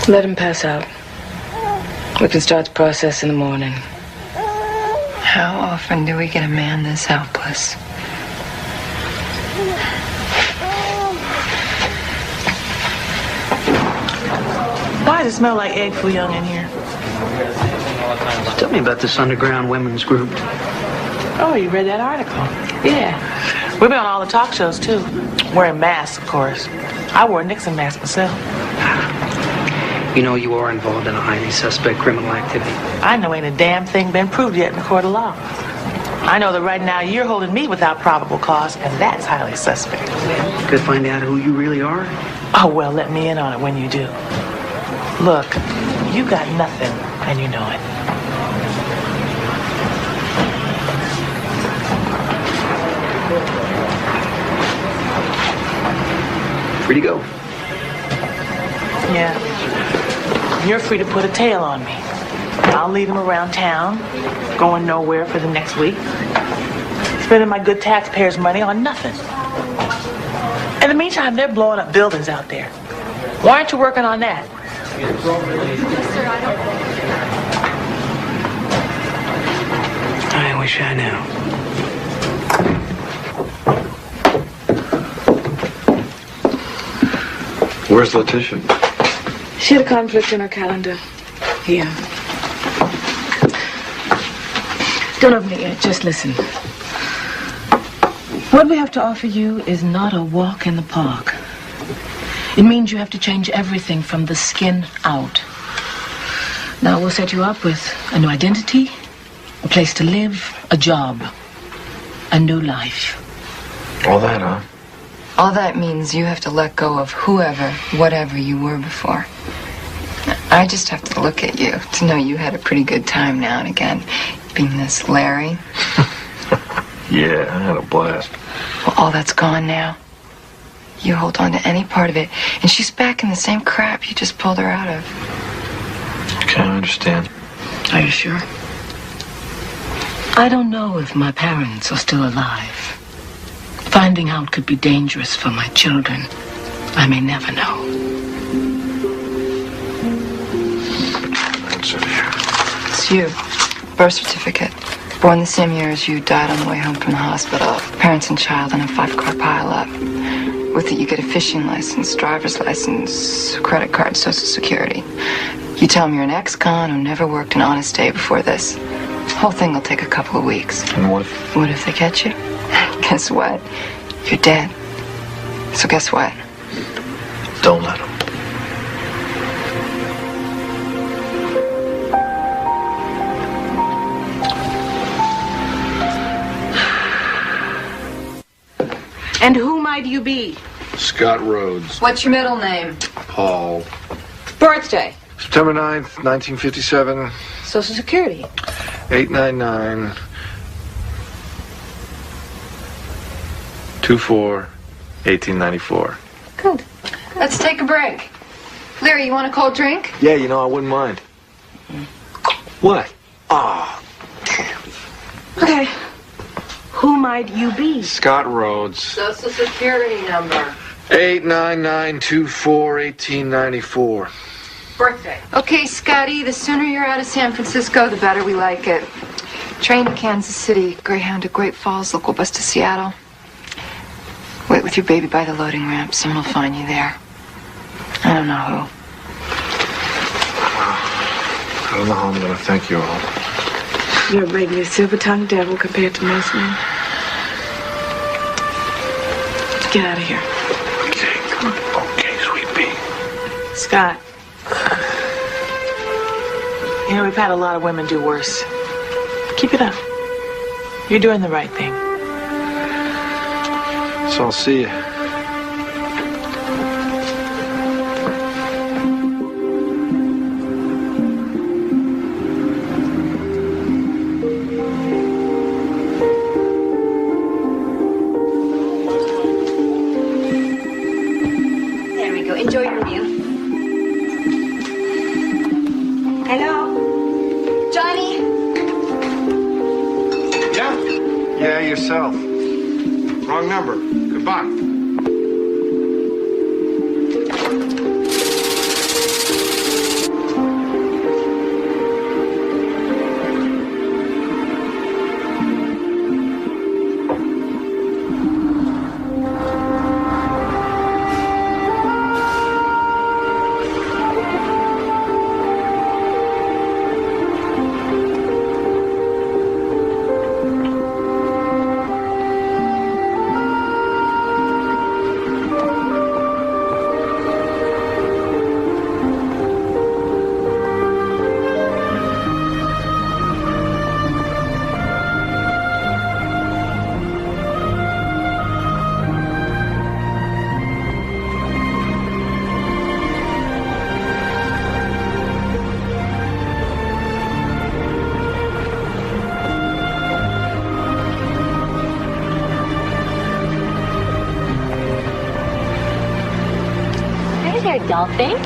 F: Let him pass out. We can start the process in the morning.
D: How often do we get a man this helpless?
S: Why does it smell like egg foo young in here?
O: Tell me about this underground women's group.
S: Oh, you read that article? Yeah. We've been on all the talk shows, too. Wearing masks, of course. I wore a Nixon mask myself.
O: You know you are involved in a highly suspect criminal activity.
S: I know ain't a damn thing been proved yet in the court of law. I know that right now you're holding me without probable cause, and that's highly suspect.
O: Could find out who you really are?
S: Oh, well, let me in on it when you do. Look, you got nothing, and you know it.
O: Free to go.
S: Yeah. You're free to put a tail on me. I'll lead him around town, going nowhere for the next week, spending my good taxpayers' money on nothing. In the meantime, they're blowing up buildings out there. Why aren't you working on that?
O: I wish I knew.
B: Where's Letitia?
F: She had a conflict in her calendar. Here. Don't open it yet, just listen. What we have to offer you is not a walk in the park. It means you have to change everything from the skin out. Now we'll set you up with a new identity, a place to live, a job, a new life.
B: All that, huh?
D: All that means you have to let go of whoever, whatever you were before. I just have to look at you to know you had a pretty good time now and again, being this Larry.
B: Yeah, I had a blast.
D: Well, all that's gone now. You hold on to any part of it, and she's back in the same crap you just pulled her out of.
B: Okay, I understand.
F: Are you sure? I don't know if my parents are still alive. Finding out could be dangerous for my children. I may never know.
B: What's in here?
D: It's you. Birth certificate. Born the same year as you, died on the way home from the hospital. Parents and child in a 5-car pileup. With it, you get a fishing license, driver's license, credit card, social security. You tell them you're an ex-con who never worked an honest day before this. The whole thing will take a couple of weeks.
B: And what
D: if they catch you? Guess what? You're dead. So guess what?
B: Don't let them.
U: And who might you be?
C: Scott Rhodes.
D: What's your middle name?
C: Paul.
U: Birthday.
C: September 9th, 1957.
U: Social Security.
C: 899 24 1894.
U: Good.
D: Let's take a break. Larry, you want a cold drink?
T: Yeah, you know, I wouldn't mind. What?
C: Ah,
U: Okay. Who might you be?
C: Scott Rhodes.
D: Social Security number.
C: 899 24 1894.
U: Birthday.
D: Okay, Scotty, the sooner you're out of San Francisco, the better we like it. Train to Kansas City, Greyhound to Great Falls, local bus to Seattle. Wait with your baby by the loading ramp. Someone will find you there. I don't know who.
C: I don't know how I'm going to thank you all.
U: You're a regular silver-tongued devil compared to most men. Get out of here.
C: Okay, come on. Okay, sweet pea.
U: Scott. You know, we've had a lot of women do worse. Keep it up. You're doing the right thing.
C: So I'll see you.
E: There we go. Enjoy your meal. Hello? Johnny?
C: Yeah, yourself. Wrong number. Goodbye.
E: Hey there, Dolphin.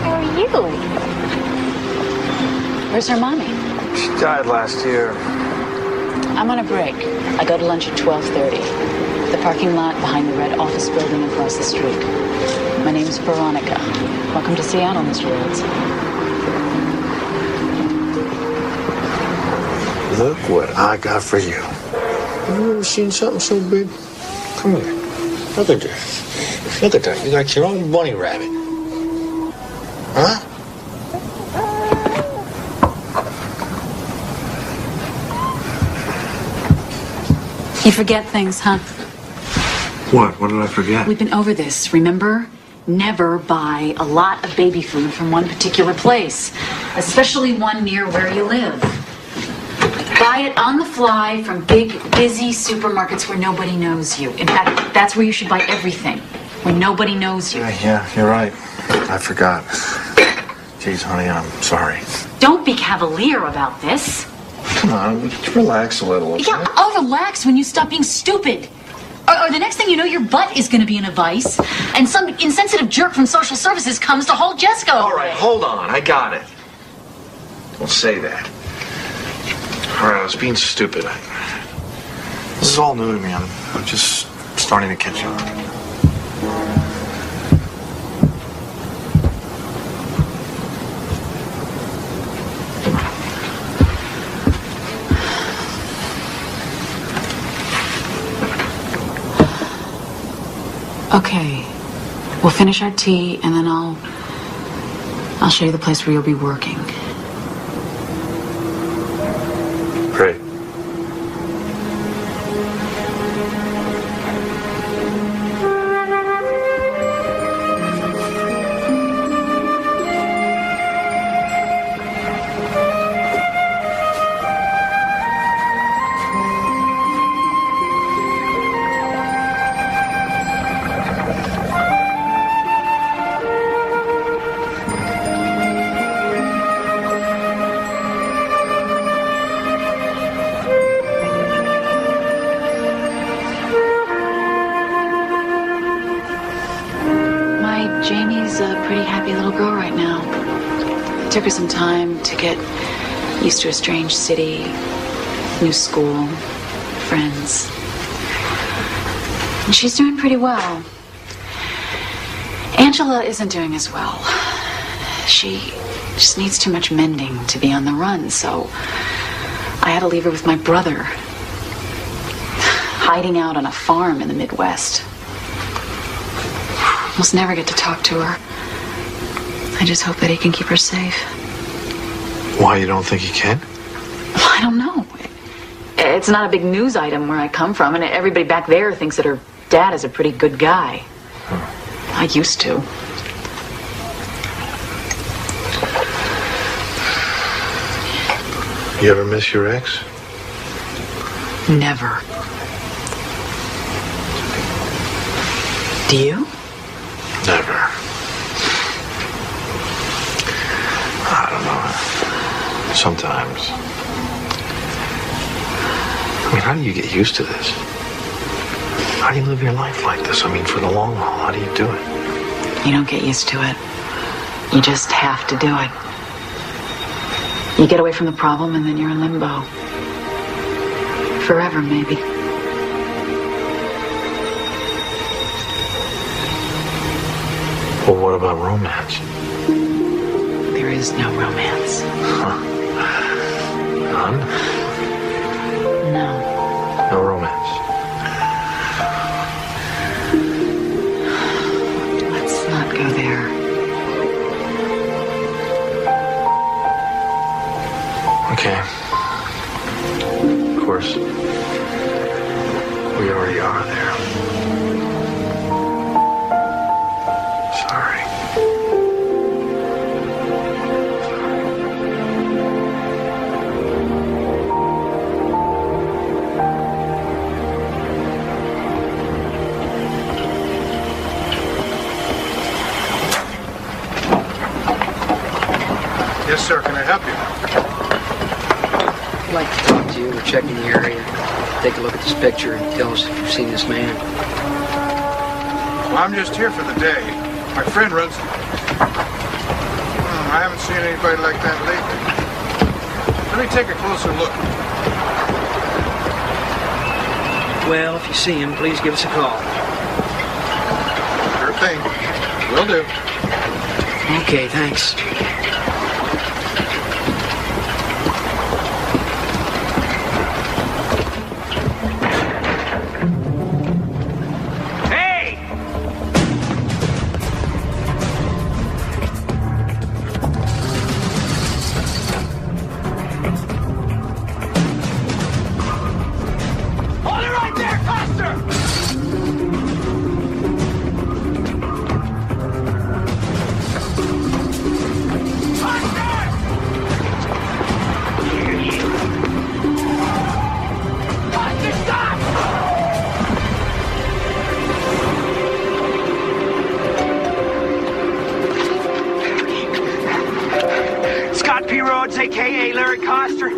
E: How are you?
A: Where's her mommy?
T: She died last year.
A: I'm on a break. I go to lunch at 12:30. The parking lot behind the red office building across the street. My name's Veronica. Welcome to Seattle, Mr. Rhodes.
B: Look what I got for you. You ever seen something so big? Come here. Look at this. Look at that. You got your own bunny rabbit. Huh?
A: You forget things, huh?
B: What? What did I forget?
A: We've been over this, remember? Never buy a lot of baby food from one particular place, especially one near where you live. Buy it on the fly from big, busy supermarkets where nobody knows you. In fact, that's where you should buy everything, where nobody knows you.
B: Yeah, you're right. I forgot. Jeez, honey, I'm sorry.
A: Don't be cavalier about this.
B: Come on, just relax a little. Okay?
A: Yeah, I'll relax when you stop being stupid. Or the next thing you know, your butt is going to be in a vice, and some insensitive jerk from social services comes to hold Jessica.
B: All right, hold on. I got it. Don't say that. All right, I was being stupid. This is all new to me. I'm just starting to catch on.
A: Okay, we'll finish our tea, and then I'll show you the place where you'll be working.
B: Great.
A: took her some time to get used to a strange city, new school, friends. And she's doing pretty well. Angela isn't doing as well. She just needs too much mending to be on the run, so I had to leave her with my brother, hiding out on a farm in the Midwest. Almost never get to talk to her. I just hope that he can keep her safe.
B: Why, you don't think he can?
A: Well, I don't know. It's not a big news item where I come from, and everybody back there thinks that her dad is a pretty good guy. I used to.
B: You ever miss your ex?
A: Never. Do you?
B: Never. I don't know. Sometimes. I mean, how do you get used to this? How do you live your life like this? I mean, for the long haul, how do you do it?
A: You don't get used to it. You just have to do it. You get away from the problem and then you're in limbo. Forever, maybe.
B: Well, what about romance?
A: There is no romance.
B: Huh. None?
A: No.
B: No romance.
A: Let's not go there.
B: Okay. Of course, we already are there. Sorry.
J: Yes, sir. Can I help you?
O: I'd like to talk to you. We're checking the area. Take a look at this picture and tell us if you've seen this man.
J: Well, I'm just here for the day. My friend runs... I haven't seen anybody like that lately. Let me take a closer look.
O: Well, if you see him, please give us a call.
J: Sure thing. Will do.
O: Okay, thanks.
H: A.K.A. Larry Coster.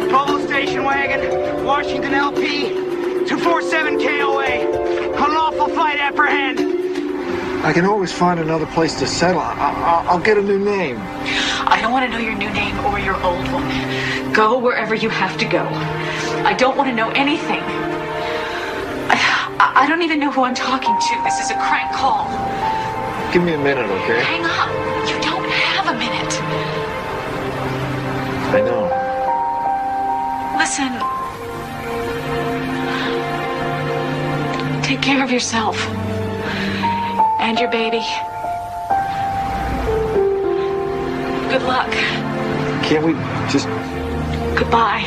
H: Volvo station wagon, Washington LP, 247 KOA. Unlawful flight apprehend.
B: I can always find another place to settle. I'll get a new name.
A: I don't want to know your new name or your old one. Go wherever you have to go. I don't want to know anything. I don't even know who I'm talking to. This is a crank call.
B: Give me a minute, okay?
A: Hang up. You don't have a minute.
B: I know.
A: Listen. Take care of yourself. And your baby. Good luck.
B: Can't we just...
A: Goodbye.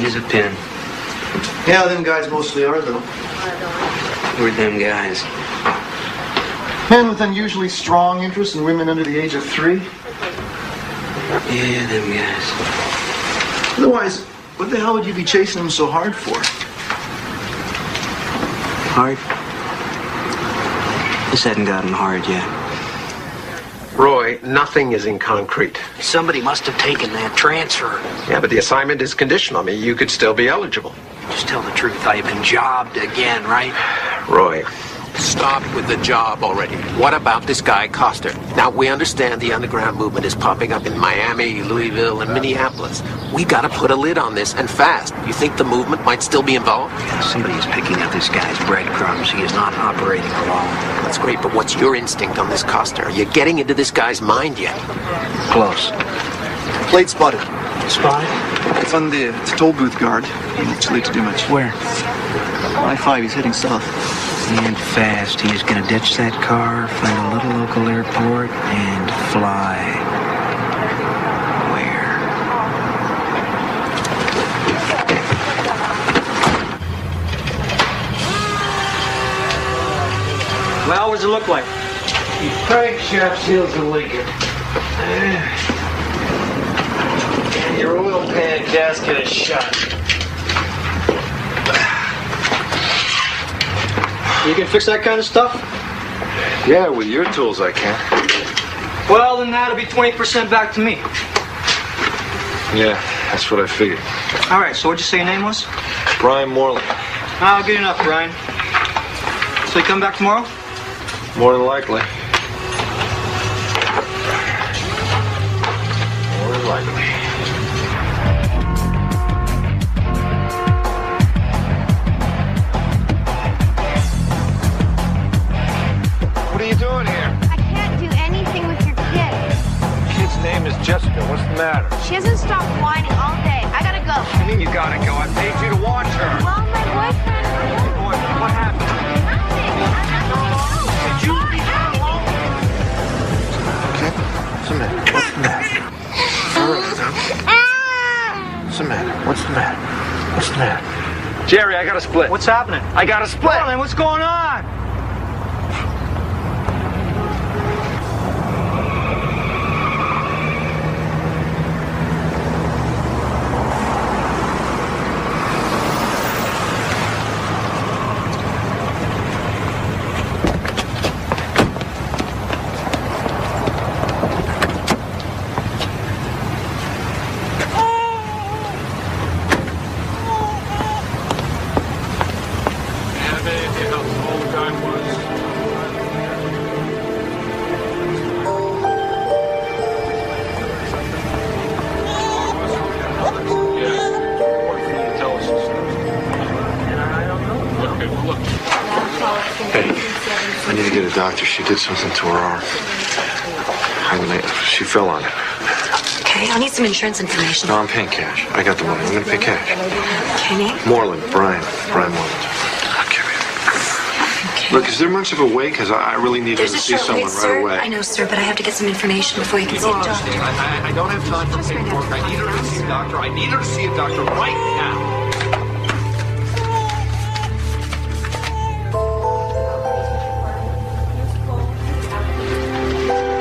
O: neat as a pin.
R: Yeah, them guys mostly are, though.
O: Who are them guys?
R: Men with unusually strong interest in women under the age of 3.
O: Yeah, them guys.
R: Otherwise, what the hell would you be chasing them so hard for?
O: Hard? This hadn't gotten hard yet.
N: Roy, nothing is in concrete.
O: Somebody must have taken that transfer.
N: Yeah, but the assignment is conditional. I mean, you could still be eligible.
O: Just tell the truth. I've been jobbed again, right?
N: Roy. Stop with the job already. What about this guy, Coster? Now, we understand the underground movement is popping up in Miami, Louisville, and Minneapolis. We gotta put a lid on this, and fast. You think the movement might still be involved?
O: Somebody is picking up this guy's breadcrumbs. He is not operating alone.
N: That's great, but what's your instinct on this, Coster? Are you getting into this guy's mind yet?
O: Close.
R: Plate spotted.
O: Spotted?
R: It's on the toll booth guard. It's too late to do much.
O: Where?
R: I-5, he's heading south.
O: And fast. He is going to ditch that car, find a little local airport, and fly. Where?
T: Well, what does it look like? Crankshaft seals are leaking. Your oil pan gasket is shot. You can fix that kind of stuff?
B: Yeah, with your tools I can.
T: Well, then that'll be 20% back to me.
B: Yeah, that's what I figured.
T: All right, so what'd you say your name was?
B: Brian Morley.
T: Oh, good enough, Brian. So you come back tomorrow?
B: More than likely. More than likely. What are you doing here?
K: I can't do anything with your kid.
B: Kid's name is Jessica. What's the matter?
K: She hasn't stopped whining all day. I gotta go.
B: What do you mean you gotta go? I paid you to watch her.
K: Well, my boyfriend...
B: What happened? Did you leave her alone? Okay. What's the matter? What's the matter? What's the matter? What's the matter? What's the matter? Jerry, I got a split.
T: What's happening?
B: I got a split.
T: Well, then what's going on?
B: I need to get a doctor. She did something to her arm. She fell on it.
V: Okay, I'll need some insurance information.
B: No, I'm paying cash. I got the money. I'm going to pay cash.
V: Okay, name?
B: Moreland, Brian Moreland. Okay. Look, is there much of a wait? Because I really need
V: There's
B: to
V: a
B: see
V: short
B: someone
V: wait,
B: right
V: sir.
B: away.
V: I know, sir, but I have to get some information before you can see a doctor.
N: I don't have time for paperwork. I need her to see a doctor. I need her to see a doctor right now.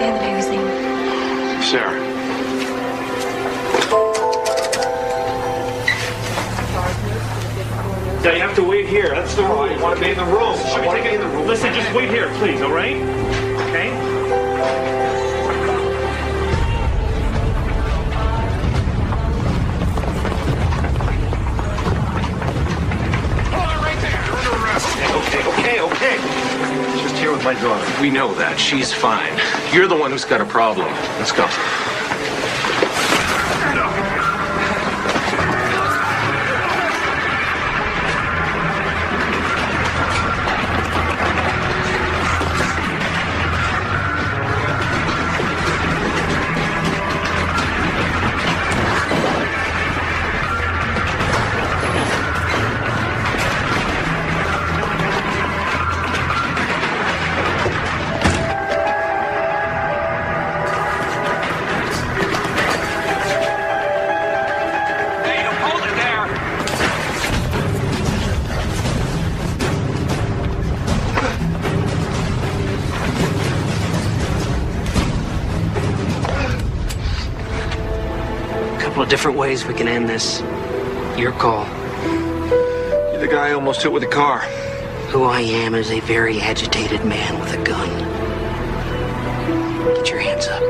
V: And the baby's name?
B: Sarah.
T: Yeah, you have to wait here. That's the rule. You want to be in the room. I want to be in the room. Listen, just wait here, please, all right? Okay?
N: Okay.
B: Just here with my daughter.
N: We know that. She's fine. You're the one who's got a problem. Let's go.
O: different ways we can end this. Your call.
T: You're the guy I almost hit with a car.
O: Who I am is a very agitated man with a gun. Get your hands up.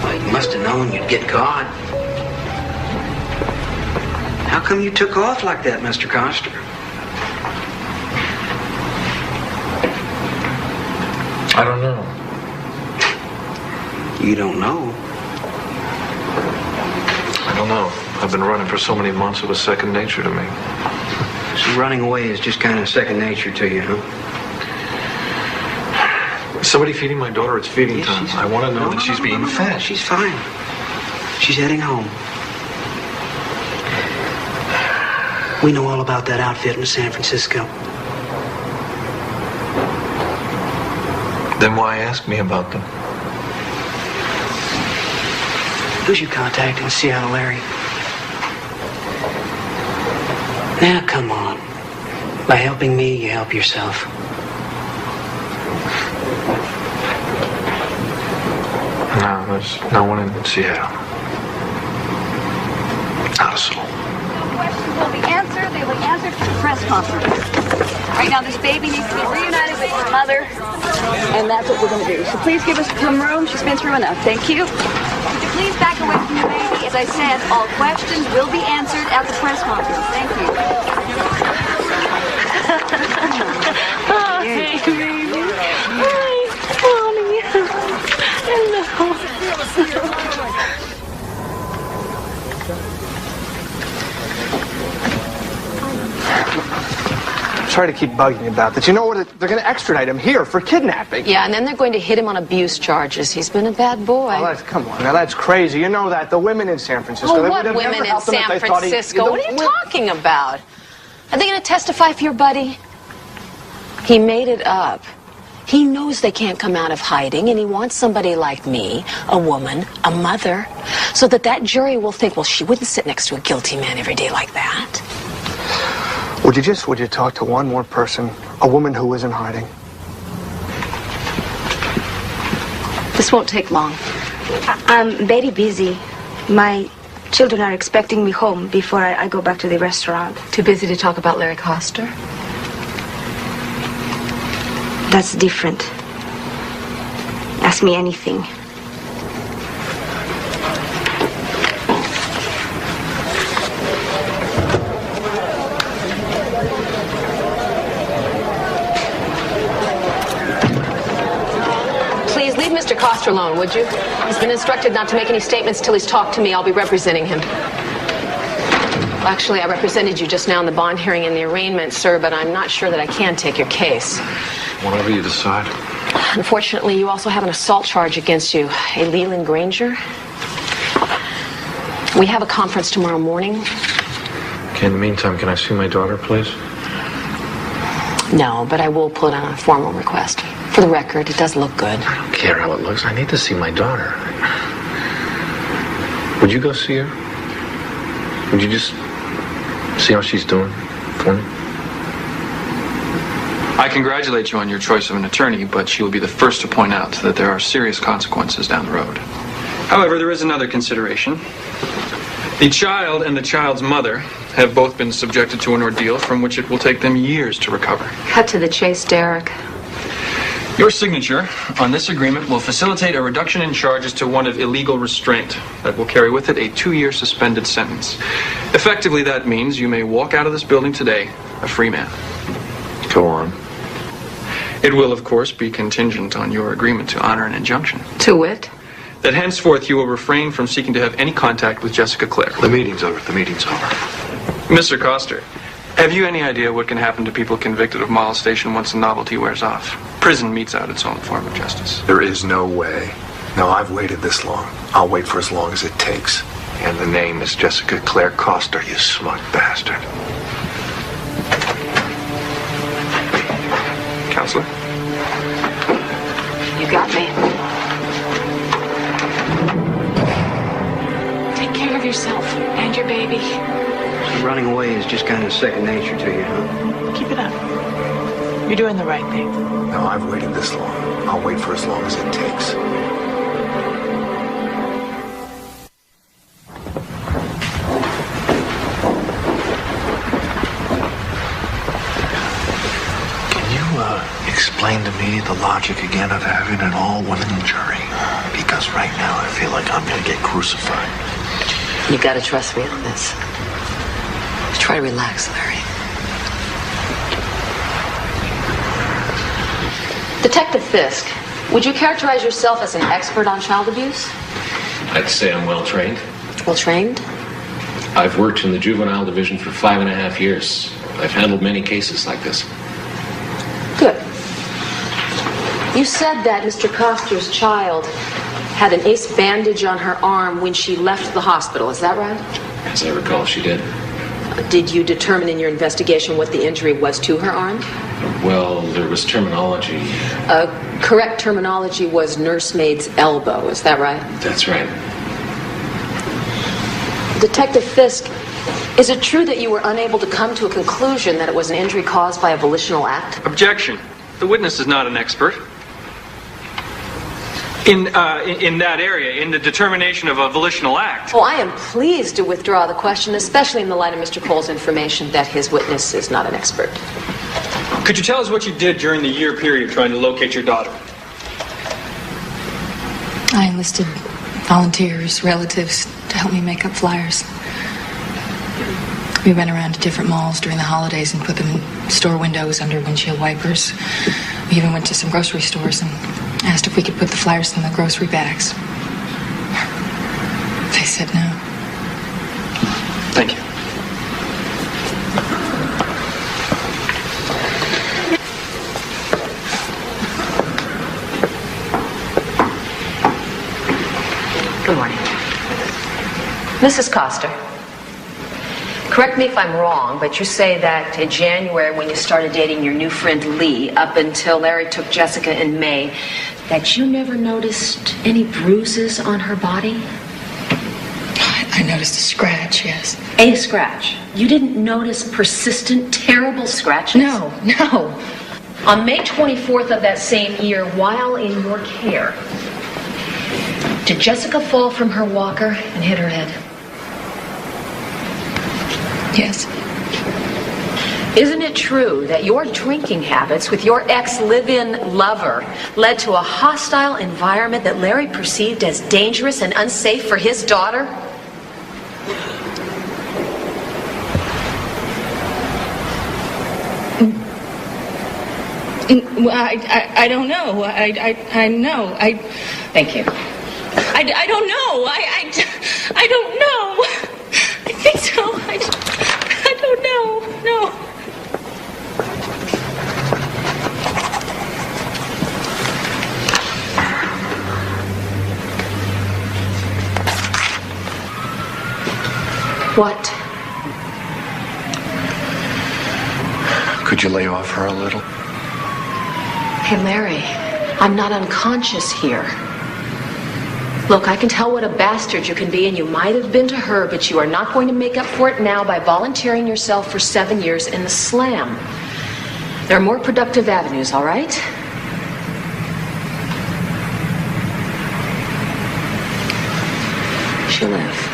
O: Well, you must have known you'd get caught. How come you took off like that, Mr. Coster?
B: I don't know.
O: You don't know?
B: I don't know. I've been running for so many months, it was second nature to me.
O: So running away is just kind of second nature to you, huh?
B: Is somebody feeding my daughter? It's feeding time. I want to know that she's being fed.
O: She's fine. She's heading home. We know all about that outfit in San Francisco.
B: Then why ask me about them?
O: Who's you contacting in Seattle, Larry? Now, come on. By helping me, you help yourself.
B: No, there's no one in Seattle. Not a soul.
I: Questions will be answered. They will be answered for the press conference. Right now, this baby needs to be reunited with her mother, and that's what we're going to do. So please give us some room. She's been through enough. Thank you. Would you please back away from the baby? As I said, all questions will be answered at the press conference. Thank you.
K: Oh, hey, baby. Hi, Mommy. Hello.
G: Sorry to keep bugging you about that. You know what? They're going to extradite him here for kidnapping.
Q: Yeah, and then they're going to hit him on abuse charges. He's been a bad boy.
G: Oh, come on, now that's crazy. You know that. The women in San Francisco.
Q: Oh,
G: they
Q: what
G: would have
Q: women
G: never
Q: in
G: helped him if
Q: San
G: they thought
Q: Francisco? What are you talking about? Are they going to testify for your buddy? He made it up. He knows they can't come out of hiding, and he wants somebody like me, a woman, a mother, so that jury will think, well, she wouldn't sit next to a guilty man every day like that.
G: Would you talk to one more person, a woman who is in hiding?
V: This won't take long.
E: I'm very busy. My children are expecting me home before I go back to the restaurant.
V: Too busy to talk about Larry Coster?
E: That's different. Ask me anything.
Q: Please leave Mr. Coster alone, would you? He's been instructed not to make any statements till he's talked to me. I'll be representing him. Well, actually, I represented you just now in the bond hearing and the arraignment, sir, but I'm not sure that I can take your case.
B: Whatever you decide.
Q: Unfortunately, you also have an assault charge against you. A Leland Granger. We have a conference tomorrow morning.
B: Okay, in the meantime, can I see my daughter, please?
Q: No, but I will put on a formal request. For the record, it does look good.
B: I don't care how it looks. I need to see my daughter. Would you go see her? Would you just see how she's doing for me?
W: I congratulate you on your choice of an attorney, but she will be the first to point out that there are serious consequences down the road. However, there is another consideration. The child and the child's mother have both been subjected to an ordeal from which it will take them years to recover.
Q: Cut to the chase, Derek.
W: Your signature on this agreement will facilitate a reduction in charges to one of illegal restraint that will carry with it a 2-year suspended sentence. Effectively, that means you may walk out of this building today a free man.
B: Go on.
W: It will, of course, be contingent on your agreement to honor an injunction.
Q: To wit?
W: That henceforth you will refrain from seeking to have any contact with Jessica Clare.
B: The meeting's over. The meeting's over.
W: Mr. Coster, have you any idea what can happen to people convicted of molestation once the novelty wears off? Prison metes out its own form of justice.
C: There is no way. No, I've waited this long. I'll wait for as long as it takes.
B: And the name is Jessica Clare Coster, you smug bastard.
W: Counselor?
Q: You got me.
F: Take care of yourself and your baby.
O: So running away is just kind of second nature to you, huh?
F: Keep it up.
S: You're doing the right thing.
C: No, I've waited this long. I'll wait for as long as it takes. Explain to me the logic again of having an all-women jury. Because right now I feel like I'm gonna get crucified.
Q: You gotta trust me on this. Try to relax, Larry. Detective Fisk, would you characterize yourself as an expert on child abuse?
L: I'd say I'm well trained.
Q: Well trained?
L: I've worked in the juvenile division for 5.5 years. I've handled many cases like this.
Q: Good. You said that Mr. Coster's child had an ace bandage on her arm when she left the hospital. Is that right?
L: As I recall, she did.
Q: Did you determine in your investigation what the injury was to her arm?
L: Well, there was terminology.
Q: Correct terminology was nursemaid's elbow. Is that right?
L: That's right.
Q: Detective Fisk, is it true that you were unable to come to a conclusion that it was an injury caused by a volitional act?
W: Objection. The witness is not an expert. In that area, in the determination of a volitional act.
Q: Oh, I am pleased to withdraw the question, especially in the light of Mr. Cole's information that his witness is not an expert.
W: Could you tell us what you did during the year period trying to locate your daughter?
F: I enlisted volunteers, relatives, to help me make up flyers. We went around to different malls during the holidays and put them in store windows under windshield wipers. We even went to some grocery stores and asked if we could put the flyers in the grocery bags. They said no.
W: Thank you.
Q: Good morning. Mrs. Coster, correct me if I'm wrong, but you say that in January when you started dating your new friend Lee, up until Larry took Jessica in May, that you never noticed any bruises on her body?
F: I noticed a scratch, yes.
Q: A scratch? You didn't notice persistent, terrible scratches?
F: No.
Q: On May 24th of that same year, while in your care, did Jessica fall from her walker and hit her head?
F: Yes.
Q: Isn't it true that your drinking habits with your ex-live-in lover led to a hostile environment that Larry perceived as dangerous and unsafe for his daughter?
F: Well, I don't know. I know.
Q: Thank you.
F: I don't know. I don't know. I think so. I don't know. No.
Q: What?
C: Could you lay off her a little?
Q: Hey, Larry, I'm not unconscious here. Look, I can tell what a bastard you can be, and you might have been to her, but you are not going to make up for it now by volunteering yourself for 7 years in the slam. There are more productive avenues, all right? She'll live.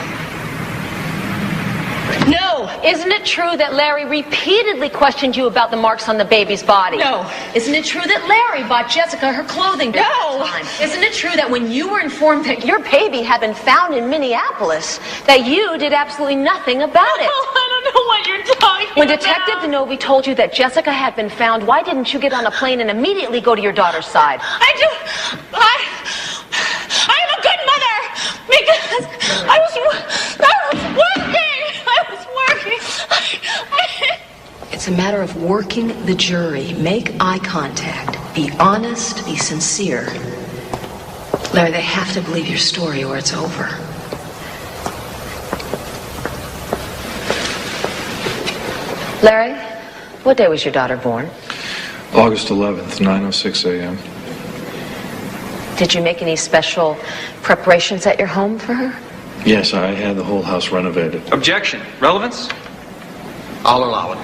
F: No.
Q: Isn't it true that Larry repeatedly questioned you about the marks on the baby's body?
F: No.
Q: Isn't it true that Larry bought Jessica her clothing during that time? Isn't it true that when you were informed that your baby had been found in Minneapolis, that you did absolutely nothing about it?
K: Oh, I don't know what you're talking
Q: When
K: about.
Q: Detective DeNovi told you that Jessica had been found, why didn't you get on a plane and immediately go to your daughter's side?
K: I'm a good mother because I was working.
Q: It's a matter of working the jury. Make eye contact. Be honest. Be sincere. Larry, they have to believe your story or it's over. Larry, what day was your daughter born?
C: August 11th, 9:06 a.m.
Q: Did you make any special preparations at your home for her?
C: Yes, I had the whole house renovated.
W: Objection. Relevance?
B: I'll allow it.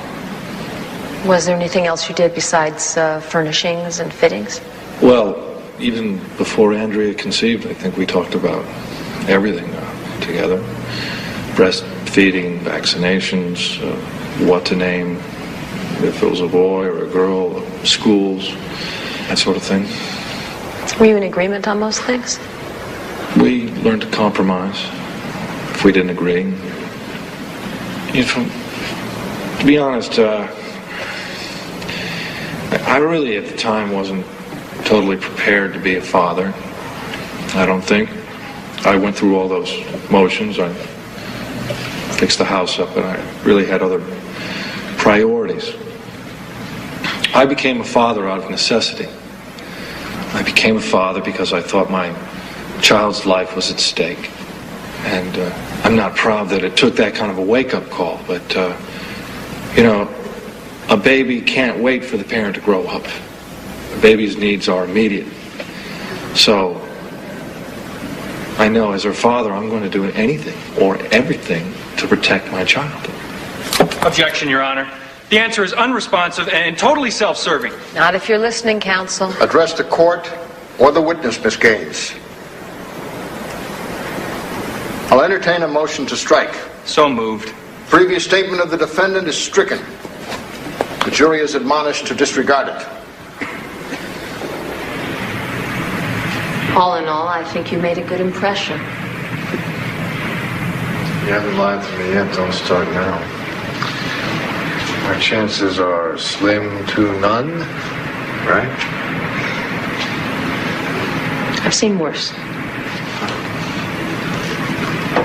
V: Was there anything else you did besides furnishings and fittings?
C: Well, even before Andrea conceived, I think we talked about everything together. Breastfeeding, vaccinations, what to name, if it was a boy or a girl, schools, that sort of thing.
V: Were you in agreement on most things?
C: We learned to compromise if we didn't agree. You know, to be honest, I really at the time wasn't totally prepared to be a father. I don't think. I went through all those motions. I fixed the house up, and I really had other priorities. I became a father out of necessity. I became a father because I thought my child's life was at stake. And I'm not proud that it took that kind of a wake-up call, but, you know, a baby can't wait for the parent to grow up. A baby's needs are immediate. So, I know as her father, I'm going to do anything or everything to protect my child.
W: Objection, Your Honor. The answer is unresponsive and totally self-serving.
V: Not if you're listening, counsel.
J: Address the court or the witness, Miss Gaines. I'll entertain a motion to strike.
W: So moved.
J: Previous statement of the defendant is stricken. The jury is admonished to disregard it.
V: All in all, I think you made a good impression.
B: You haven't lied to me yet. Don't start now. Our chances are slim to none, right?
V: I've seen worse.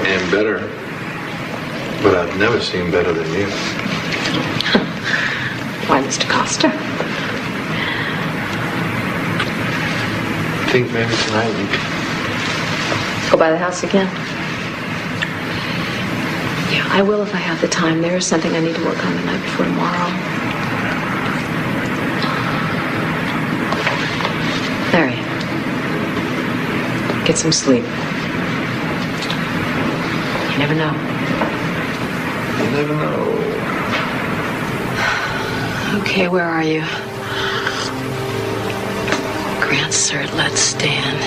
B: And better. But I've never seen better than you.
V: Why, Mr. Costa?
B: I think maybe tonight we could
V: Go by the house again? Yeah, I will if I have the time. There is something I need to work on the night before tomorrow. Larry, get some sleep. You never know.
B: You never know.
V: Okay, where are you? Grant cert, let's stand.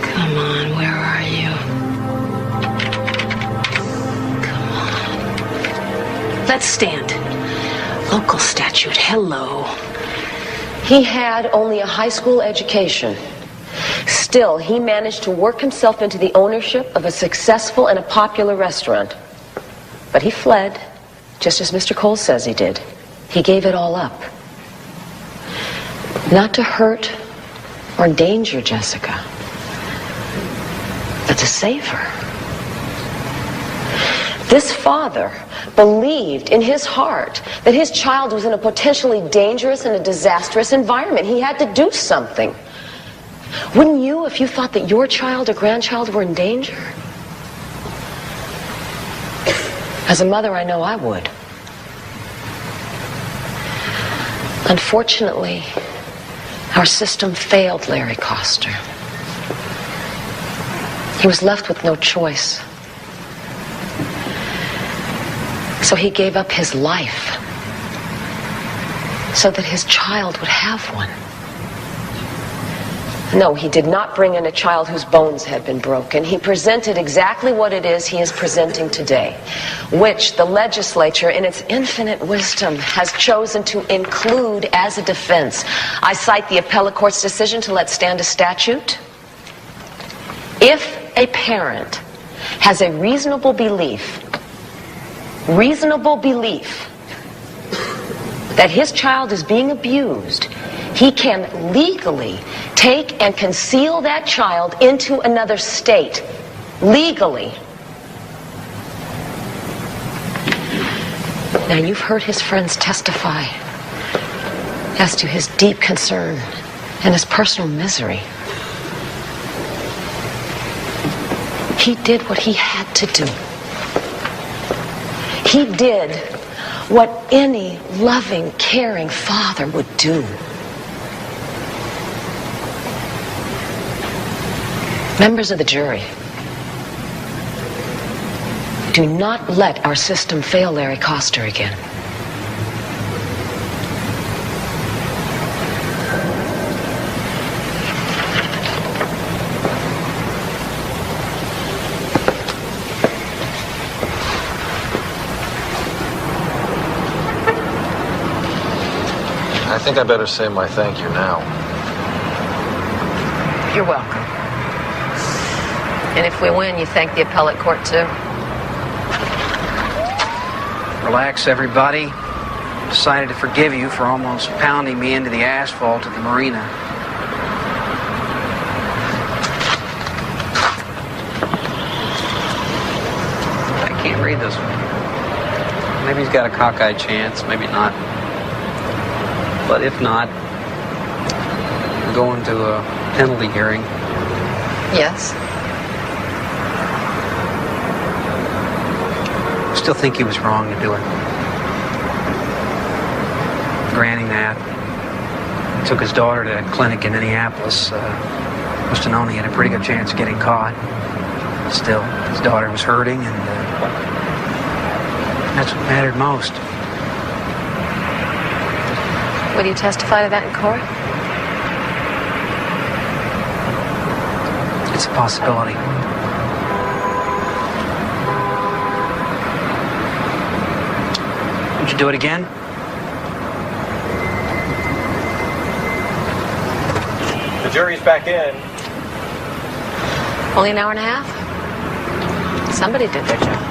V: Come on, where are you? Come on. Let's stand. Local statute, hello.
Q: He had only a high school education. Still, he managed to work himself into the ownership of a successful and a popular restaurant. But he fled, just as Mr. Cole says he did. He gave it all up. Not to hurt or endanger Jessica, but to save her. This father believed in his heart that his child was in a potentially dangerous and a disastrous environment. He had to do something. Wouldn't you if you thought that your child or grandchild were in danger? As a mother, I know I would. Unfortunately, our system failed Larry Coster. He was left with no choice. So he gave up his life so that his child would have one. No, he did not bring in a child whose bones had been broken. He presented exactly what it is he is presenting today, which the legislature, in its infinite wisdom, has chosen to include as a defense. I cite the appellate court's decision to let stand a statute. If a parent has a reasonable belief that his child is being abused, he can legally take and conceal that child into another state. Legally. Now, you've heard his friends testify as to his deep concern and his personal misery. He did what he had to do. He did what any loving, caring father would do. Members of the jury, Do not let our system fail Larry Coster again.
B: I think I better say my thank you now.
Q: You're welcome. And if we win, you thank the appellate court too?
O: Relax, everybody. Decided to forgive you for almost pounding me into the asphalt at the marina. I can't read this one. Maybe he's got a cockeyed chance, maybe not. But if not, we're going to a penalty hearing.
Q: Yes.
O: Still think he was wrong to do it. Granting that, he took his daughter to a clinic in Minneapolis. Must have known he had a pretty good chance of getting caught. Still, his daughter was hurting, and that's what mattered most.
Q: Will you testify to that in court?
O: It's a possibility. Would you do it again?
T: The jury's back in.
Q: Only an hour and a half? Somebody did their job.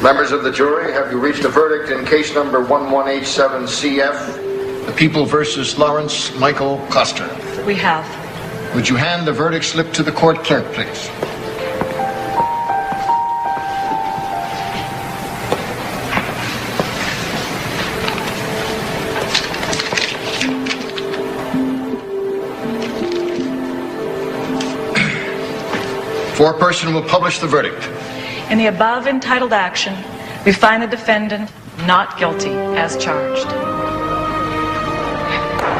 J: Members of the jury, have you reached a verdict in case number 1187CF, the People versus Lawrence Michael Coster?
U: We have.
J: Would you hand the verdict slip to the court clerk, please? Foreperson will publish the verdict.
U: In the above entitled action, we find the defendant not guilty as charged.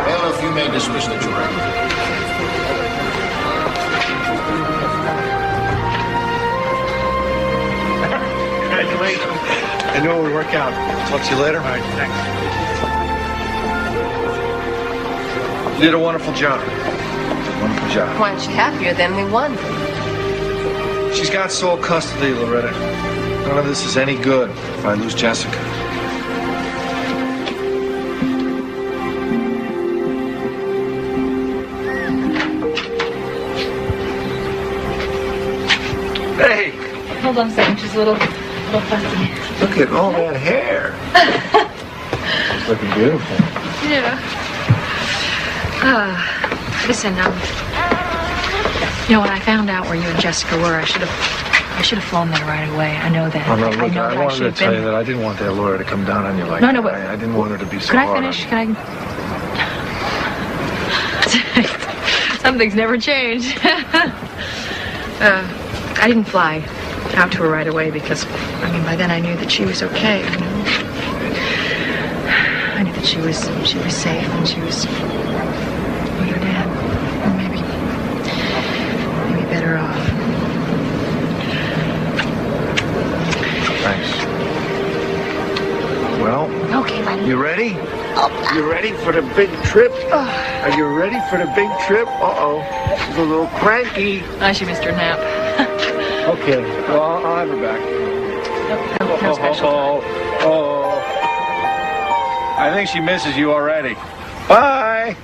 J: Bailiff, you may dismiss the jury.
T: Congratulations. I know it would work out.
B: Talk to you later.
T: All right, thanks. You did a wonderful job. Wonderful job.
Q: Why aren't you happier then we won?
T: She's got sole custody, Loretta. None of this is any good if I lose Jessica. Hey!
F: Hold on a second, she's a little fussy.
T: Look at all that hair. It's looking beautiful.
F: Yeah. Listen, you know, when I found out where you and Jessica were, I should have flown there right away. I know that.
T: Oh, no, look,
F: I know
T: I
F: that
T: wanted to tell you
F: been...
T: that I didn't want that lawyer to come down on you like
F: No,
T: that.
F: but
T: I didn't want her to be so
F: Could
T: hard
F: I finish?
T: on
F: Can I? Some things never change. I didn't fly out to her right away because, I mean, by then I knew that she was okay. You know? I knew that she was safe and she was with her dad. Or maybe better off.
T: Thanks. Well,
F: okay, buddy.
T: You ready? You ready for the big trip? Are you ready for the big trip? Uh-oh. She's a little cranky.
F: Oh, she missed her nap.
T: Okay. Well, I'll have her back.
F: No special.
T: Oh. I think she misses you already. Bye.